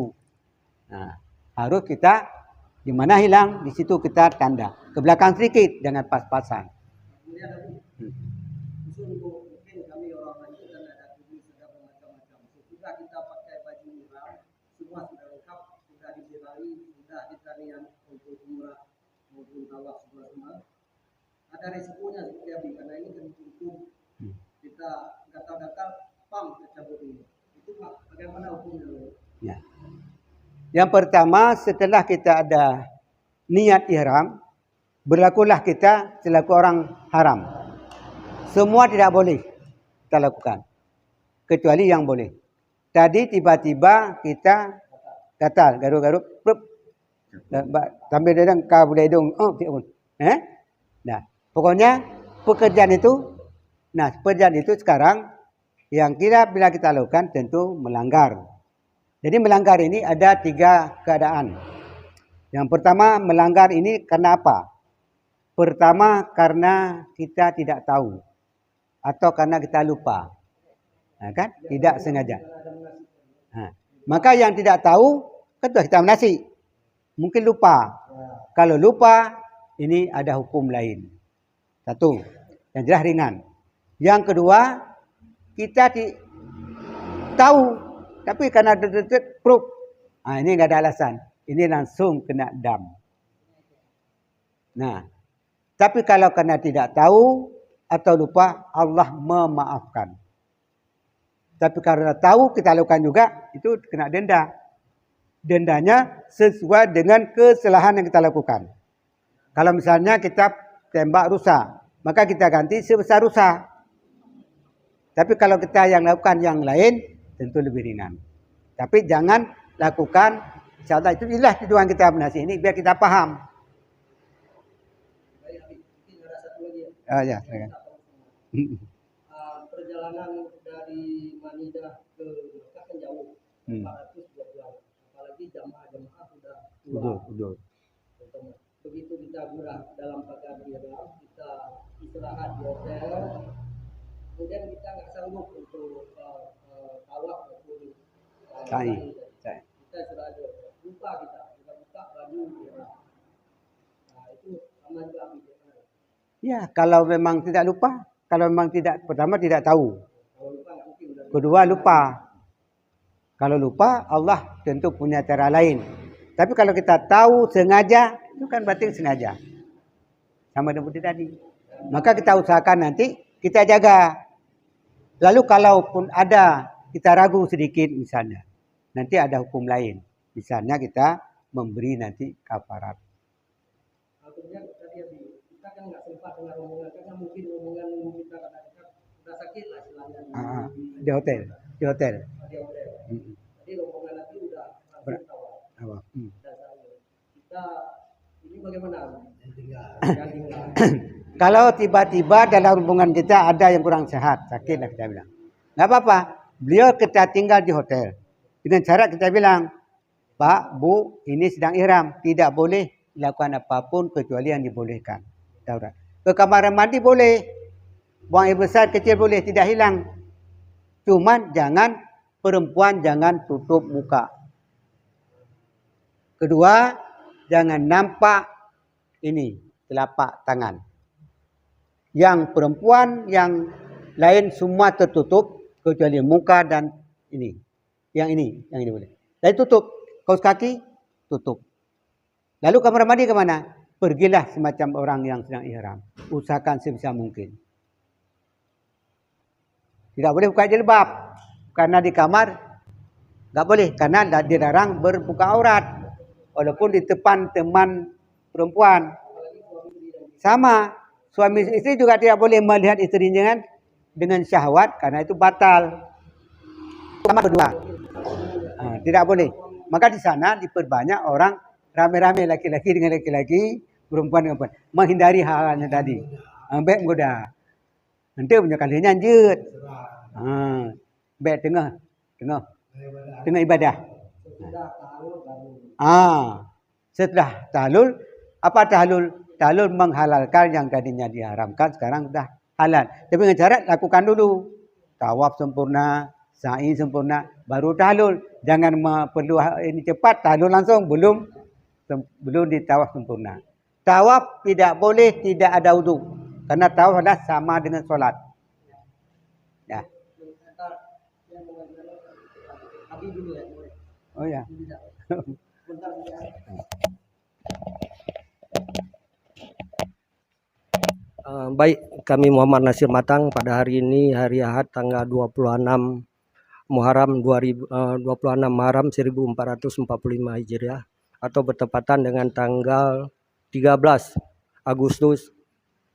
Harus kita di mana hilang, di situ kita tanda. Ke belakang sedikit, jangan pas-pasan. Mungkin kami orang Melayu dan ada tubuh sudah bermacam-macam. Sesudah kita pakai baju ihram, semua sudah lengkap, sudah diberi, sudah ditanian untuk umrah maupun tawaf semua. Ada resikonya seperti apa? Karena ini kan hukum kita gatal-gatal, pam kita cabut ini. Itu bagaimana hukumnya? Ya. Yang pertama, setelah kita ada niat ihram, berlakulah kita selaku orang haram. Semua tidak boleh kita lakukan. Kecuali yang boleh. Tadi tiba-tiba kita gatal, garuk-garuk, sambil dia kau boleh hidung. Nah, pokoknya pekerjaan itu sekarang yang bila kita lakukan tentu melanggar. Jadi melanggar ini ada 3 keadaan. Yang pertama, melanggar ini karena apa? Pertama, karena kita tidak tahu. Atau karena kita lupa. Kan? Tidak sengaja. Maka yang tidak tahu, kan sudah kita menasi. Mungkin lupa. Kalau lupa, ini ada hukum lain. Satu, yang jelas ringan. Yang kedua, kita tahu, tapi karena proof. Ini nggak ada alasan. Ini langsung kena dam. Nah, tapi kalau karena tidak tahu atau lupa, Allah memaafkan. Tapi karena tahu kita lakukan juga, itu kena denda. Dendanya sesuai dengan kesalahan yang kita lakukan. Kalau misalnya kita tembak rusa, maka kita ganti sebesar rusa. Tapi kalau kita yang lakukan yang lain, tentu lebih ringan. Tapi jangan lakukan, insyaAllah itulah tujuan kita menasi ini, biar kita paham. Ya, silakan. Perjalanan dari Manidah ke Mekah kan jauh, 412. Apalagi jamaah-jamaah sudah tua. Begitu kita gerak dalam pakaian ihram, kita istirahat di hotel, kemudian kita nggak sanggup untuk tawaf maupun sa'i. Kita istirahat di hotel. Lupa kita buka baju ihram. Nah, itu sama juga Abi. Ya, kalau memang tidak lupa, kalau memang tidak, pertama tidak tahu. Kalau lupa nggak mungkin. Kedua lupa. Kalau lupa, Allah tentu punya cara lain. Tapi kalau kita tahu sengaja, itu kan berarti sengaja. Sama dengan seperti tadi. Maka kita usahakan nanti kita jaga. Lalu kalaupun ada kita ragu sedikit misalnya, nanti ada hukum lain. Misalnya kita memberi nanti kafarat. Kemudian tadi kita kan nggak sempat dengan rombongan, karena mungkin rombongan kita kadang-kadang sudah sakit lah istilahnya. Di hotel. Di hotel. Jadi rombongan nanti udah langsung tawaf. Kita ini bagaimana? Kalau tiba-tiba dalam hubungan kita ada yang kurang sehat, sakit lah kita bilang. Nggak apa-apa. Beliau kita tinggal di hotel. Dengan cara kita bilang, Pak, Bu, ini sedang ihram. Tidak boleh lakukan apapun kecuali yang dibolehkan. Ke kamar mandi boleh. Buang air besar kecil boleh. Tidak hilang. Cuman jangan perempuan jangan tutup muka. Kedua, jangan nampak ini telapak tangan. Yang perempuan yang lain semua tertutup kecuali muka dan ini. Yang ini boleh. Lalu tutup. Kaus kaki tutup. Lalu kamar mandi ke mana? Pergilah semacam orang yang sedang ihram. Usahakan sebisa mungkin. Tidak boleh buka jilbab. Karena di kamar enggak boleh karena dilarang berbuka aurat. Walaupun di depan teman perempuan. Sama, suami istri juga tidak boleh melihat istrinya dengan syahwat karena itu batal. Sama berdua. Tidak boleh. Maka di sana diperbanyak orang rame-rame laki-laki dengan laki-laki, perempuan dengan perempuan. Menghindari hal-halnya tadi. Baik menggoda. Nanti punya kalinya anjut. Baik tengah ibadah. Setelah tahlul, apa tahlul? Tahlul menghalalkan yang tadinya diharamkan, sekarang sudah halal. Tapi dengan syarat lakukan dulu. Tawaf sempurna, sa'i sempurna, baru tahlul. Jangan perlu ini cepat, tahlul langsung, belum ditawaf sempurna. Tawaf tidak boleh tidak ada wudu. Karena tawaf adalah sama dengan solat. Ya. Oh ya. Baik, kami Muhammad Nasir Matang pada hari ini hari Ahad tanggal 26 Muharram 26 Muharram 1445 Hijriah atau bertepatan dengan tanggal 13 Agustus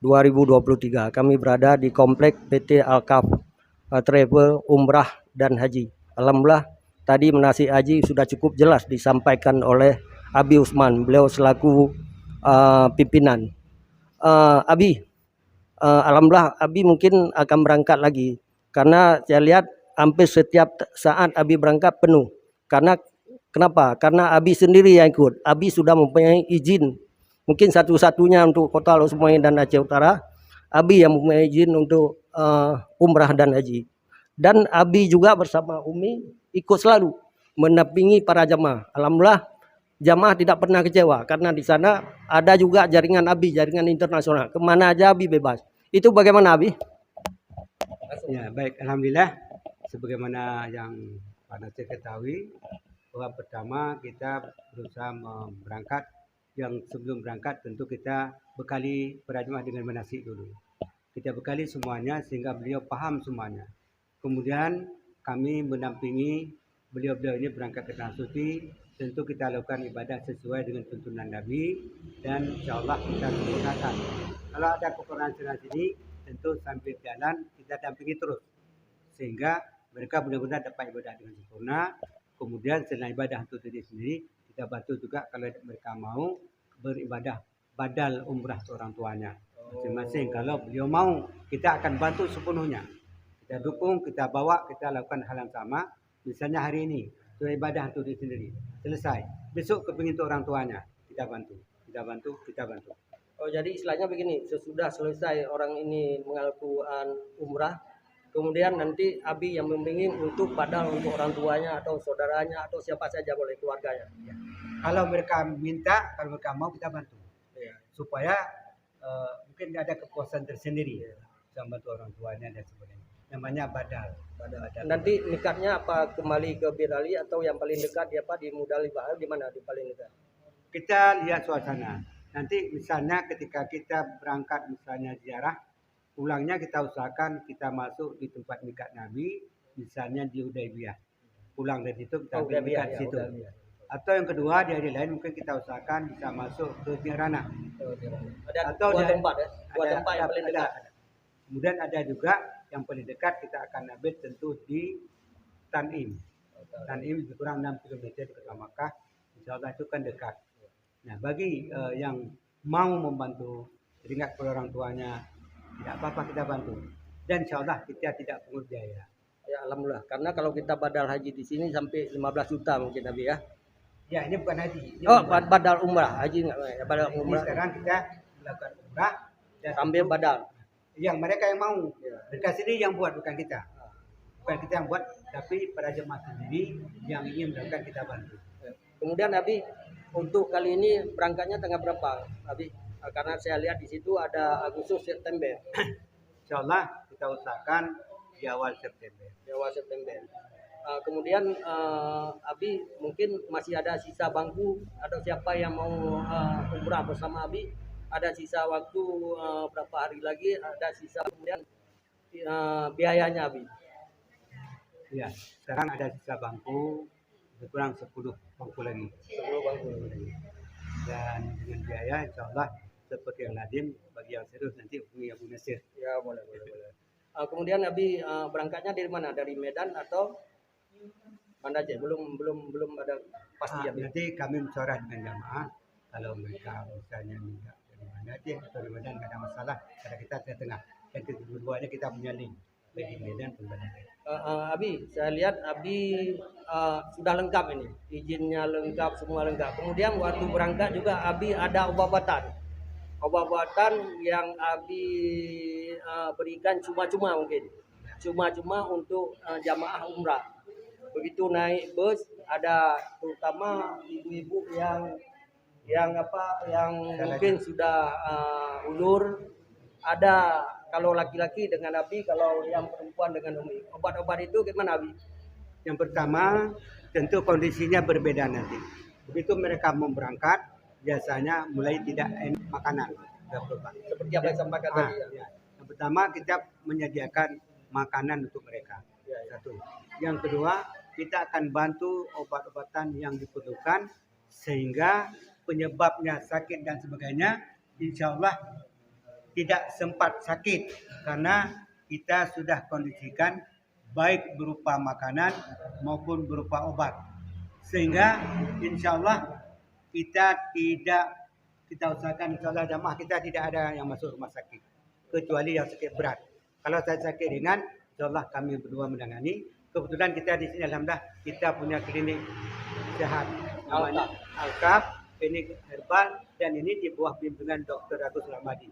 2023. Kami berada di komplek PT Al-Kaf Travel Umrah dan Haji. Alhamdulillah tadi manasik haji sudah cukup jelas disampaikan oleh Abi Usman, beliau selaku pimpinan. Abi, alhamdulillah Abi mungkin akan berangkat lagi karena saya lihat hampir setiap saat Abi berangkat penuh. Kenapa? Karena Abi sendiri yang ikut. Abi sudah mempunyai izin. Mungkin satu-satunya untuk Kota Lok Sumawe dan Aceh Utara. Abi yang mempunyai izin untuk umrah dan haji. Dan Abi juga bersama Umi ikut selalu mendampingi para jamaah. Alhamdulillah jamaah tidak pernah kecewa. Karena di sana ada juga jaringan Abi, jaringan internasional. Kemana aja Abi bebas. Itu bagaimana Abi? Ya baik, alhamdulillah. Sebagaimana yang Pak Nasir ketahui, bahwa pertama kita berusaha berangkat. Yang sebelum berangkat tentu kita bekali para jemaah dengan manasik dulu. Kita bekali semuanya sehingga beliau paham semuanya. Kemudian kami mendampingi beliau-beliau ini berangkat ke Tanah Suci. Tentu kita lakukan ibadah sesuai dengan tuntunan Nabi dan insyaAllah kita sempurnakan. Kalau ada kekurangan sana sini, tentu sambil jalan kita dampingi terus. Sehingga mereka benar-benar dapat ibadah dengan sempurna. Kemudian selain ibadah untuk diri sendiri, kita bantu juga kalau mereka mau beribadah badal umrah ke orang tuanya masing-masing. Kalau beliau mau, kita akan bantu sepenuhnya. Kita dukung, kita bawa, kita lakukan hal yang sama. Misalnya hari ini, sudah ibadah untuk diri sendiri. Selesai. Besok kepingin untuk orang tuanya. Kita bantu. Oh, jadi istilahnya begini, sesudah selesai orang ini melakukan umrah, kemudian nanti Abi yang membimbing untuk badal untuk orang tuanya atau saudaranya atau siapa saja boleh keluarganya. Kalau mereka minta, kalau mereka mau kita bantu. Iya. Supaya mungkin ada kepuasan tersendiri sama bantu orang tuanya dan sebagainya. Namanya badal. Nanti nikahnya apa kembali ke Birali atau yang paling dekat di apa di Mudalifah? Di mana di paling dekat? Kita lihat suasana. Nanti misalnya ketika kita berangkat misalnya ziarah, pulangnya kita usahakan kita masuk di tempat nikah Nabi, misalnya di Hudaybiyah. Pulang dari situ kita ambil nikah di situ. Atau yang kedua di hari lain mungkin kita usahakan bisa masuk ke Jirana. Ada Atau dua ada- tempat ya? Dua tempat yang paling dekat. Kemudian ada juga yang paling dekat kita akan ambil tentu di Tanim. Tanim lebih kurang 6 km di kota Makkah. Insya Allah itu kan dekat. Nah bagi yang mau membantu teringat kepada orang tuanya, tidak apa-apa kita bantu. Dan insya Allah kita tidak pungut biaya. Ya alhamdulillah. Karena kalau kita badal haji di sini sampai 15 juta mungkin Nabi ya. Ya ini bukan haji. Ini Oh, umrah. badal umrah, haji enggak ya, badal Ini umrah sekarang kita melakukan umrah dan sambil tentu badal. yang mereka yang mau. Ya. Mereka sendiri yang buat, bukan kita. Bukan kita yang buat, tapi para jemaah sendiri yang ingin melakukan kita bantu. Kemudian Nabi untuk kali ini berangkatnya tanggal berapa, Nabi? Karena saya lihat di situ ada Agustus September, Insya Allah kita usahakan di awal September. di awal September. Kemudian Abi mungkin masih ada sisa bangku atau siapa yang mau umrah bersama Abi, ada sisa waktu berapa hari lagi, ada sisa kemudian biayanya Abi. Ya, sekarang ada sisa bangku, lebih kurang 10 bangku lagi. 10 bangku. Dan dengan biaya insya Allah seperti yang lazim bagi yang serius nanti hubungi Abu Nasir. Ya boleh. Kemudian Abi berangkatnya dari mana? Dari Medan atau Banda Aceh? Belum ada pasti ya. Nanti kami musyawarah dengan jamaah kalau mereka misalnya minta dari Banda Aceh atau dari Medan tidak ada masalah karena kita di tengah. Dan keduanya kita punya link baik di Medan dan Banda Aceh. Abi, saya lihat Abi sudah lengkap ini, izinnya lengkap, semua lengkap. Kemudian waktu berangkat juga Abi ada obat-obatan yang Abi berikan cuma-cuma mungkin, cuma-cuma untuk jamaah umrah. Begitu naik bus ada terutama ibu-ibu yang mungkin sudah ulur, ada kalau laki-laki dengan Abi, kalau yang perempuan dengan Umi. Obat-obat itu gimana Abi? Yang pertama tentu kondisinya berbeda nanti. Begitu mereka mau berangkat biasanya mulai tidak enak makanan. Seperti apa yang sampaikan tadi ya. Ya. Yang pertama kita menyediakan makanan untuk mereka. Satu. Yang kedua kita akan bantu obat-obatan yang diperlukan sehingga penyebabnya sakit dan sebagainya insya Allah tidak sempat sakit karena kita sudah kondisikan baik berupa makanan maupun berupa obat sehingga insya Allah kita usahakan insya Allah jamaah kita tidak ada yang masuk rumah sakit kecuali yang sakit berat. Kalau saya sakit ringan insya Allah kami berdua menangani. Kebetulan kita di sini alhamdulillah kita punya klinik sehat namanya Alkaf klinik herbal dan ini di bawah bimbingan Dr. Agus Ramadi.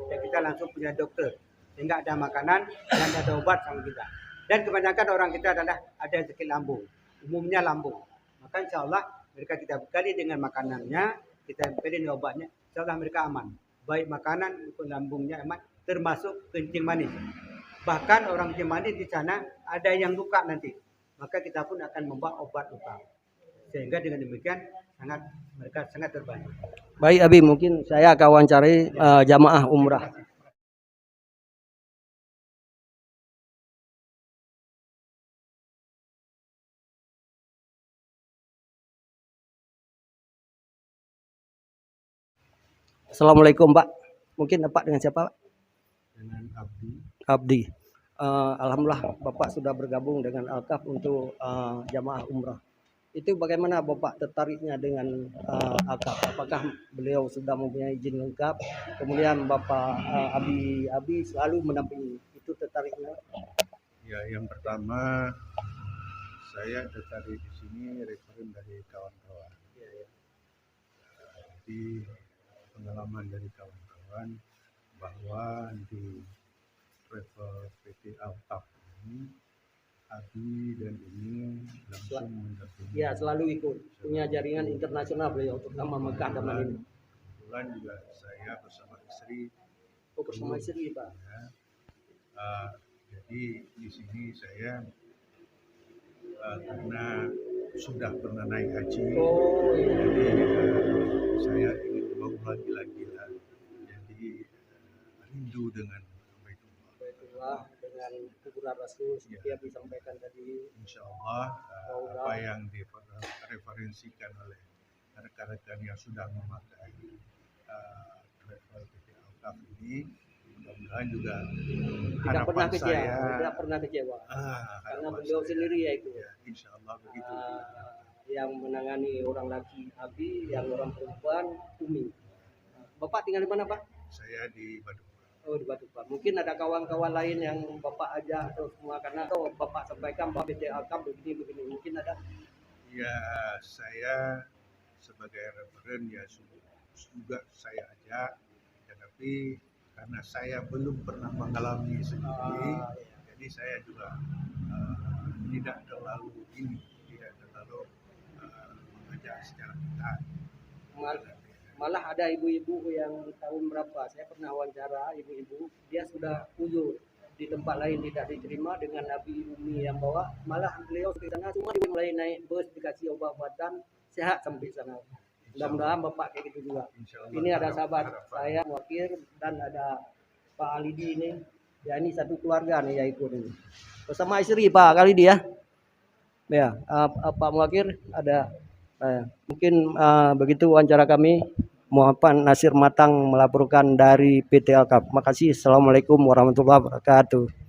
Dan kita langsung punya dokter sehingga ada makanan dan ada obat sama kita. Dan kebanyakan orang kita adalah ada yang sakit lambung, umumnya lambung. Maka insya Allah mereka kita bekali dengan makanannya, kita bekali dengan obatnya, insya Allah mereka aman. Baik makanan maupun lambungnya aman, termasuk kencing manis. Bahkan orang kencing manis di sana ada yang luka nanti, maka kita pun akan membawa obat luka. Sehingga dengan demikian mereka sangat terbantu. Baik Abi, mungkin saya akan wawancari jamaah umrah. Assalamualaikum Pak. Mungkin Pak dengan siapa Pak? Dengan Abdi. Abdi. Alhamdulillah Bapak sudah bergabung dengan Alkaf untuk jamaah umrah. Itu bagaimana Bapak tertariknya dengan Alkaf? Apakah beliau sudah mempunyai izin lengkap? Kemudian Bapak Abi selalu mendampingi. Itu tertariknya? Ya, yang pertama saya tertarik di sini referen dari kawan-kawan. Jadi pengalaman dari kawan-kawan bahwa di travel PT Alkaf ini Abi dan Umi langsung mendampingi. Ya, selalu ikut. Punya jaringan internasional beliau, terutama Mekah dan Madinah. Kebetulan juga saya bersama istri. Oh, bersama istri, Pak. Ya. Jadi di sini saya karena sudah pernah naik haji, Oh, iya. jadi saya ingin berulang lagi lah. Jadi rindu dengan Baitullah. Baitullah dengan kuburan Rasul seperti yang disampaikan tadi. Insya Allah apa yang direferensikan oleh rekan-rekan yang sudah memakai travel PT Alkaf ini, mudah-mudahan juga Tidak pernah harapan kecewa, saya tidak pernah kecewa. Karena harapan beliau saya, sendiri ya itu. ya, insya Allah begitu. Yang menangani orang laki Abi, yang orang perempuan Umi. Bapak tinggal di mana, Pak? Saya di Badung. Oh, di Batu, Pak. Mungkin ada kawan-kawan lain yang Bapak ajak atau semua, karena atau Bapak sampaikan bahwa PT Alkam begini. Mungkin ada. Ya, saya sebagai referen ya juga saya ajak, tetapi karena saya belum pernah mengalami sendiri, jadi saya juga tidak terlalu mengajak secara ketat. Malah ada ibu-ibu yang tahun berapa, saya pernah wawancara ibu-ibu, dia sudah uzur di tempat lain tidak diterima dengan Nabi Umi yang bawa, malah beliau di sana semua mulai naik bus dikasih obat-obatan sehat sampai sana. Mudah-mudahan Bapak kayak gitu juga. Ini ada sahabat saya Muakir dan ada Pak Alidi ini, ya ini satu keluarga nih ya ikut ini bersama istri Pak Alidi ya. Ya, Pak Muakir ada. Mungkin begitu wawancara kami. Muhammad Nasir Matang melaporkan dari PT Alkaf. Makasih. Assalamualaikum warahmatullahi wabarakatuh.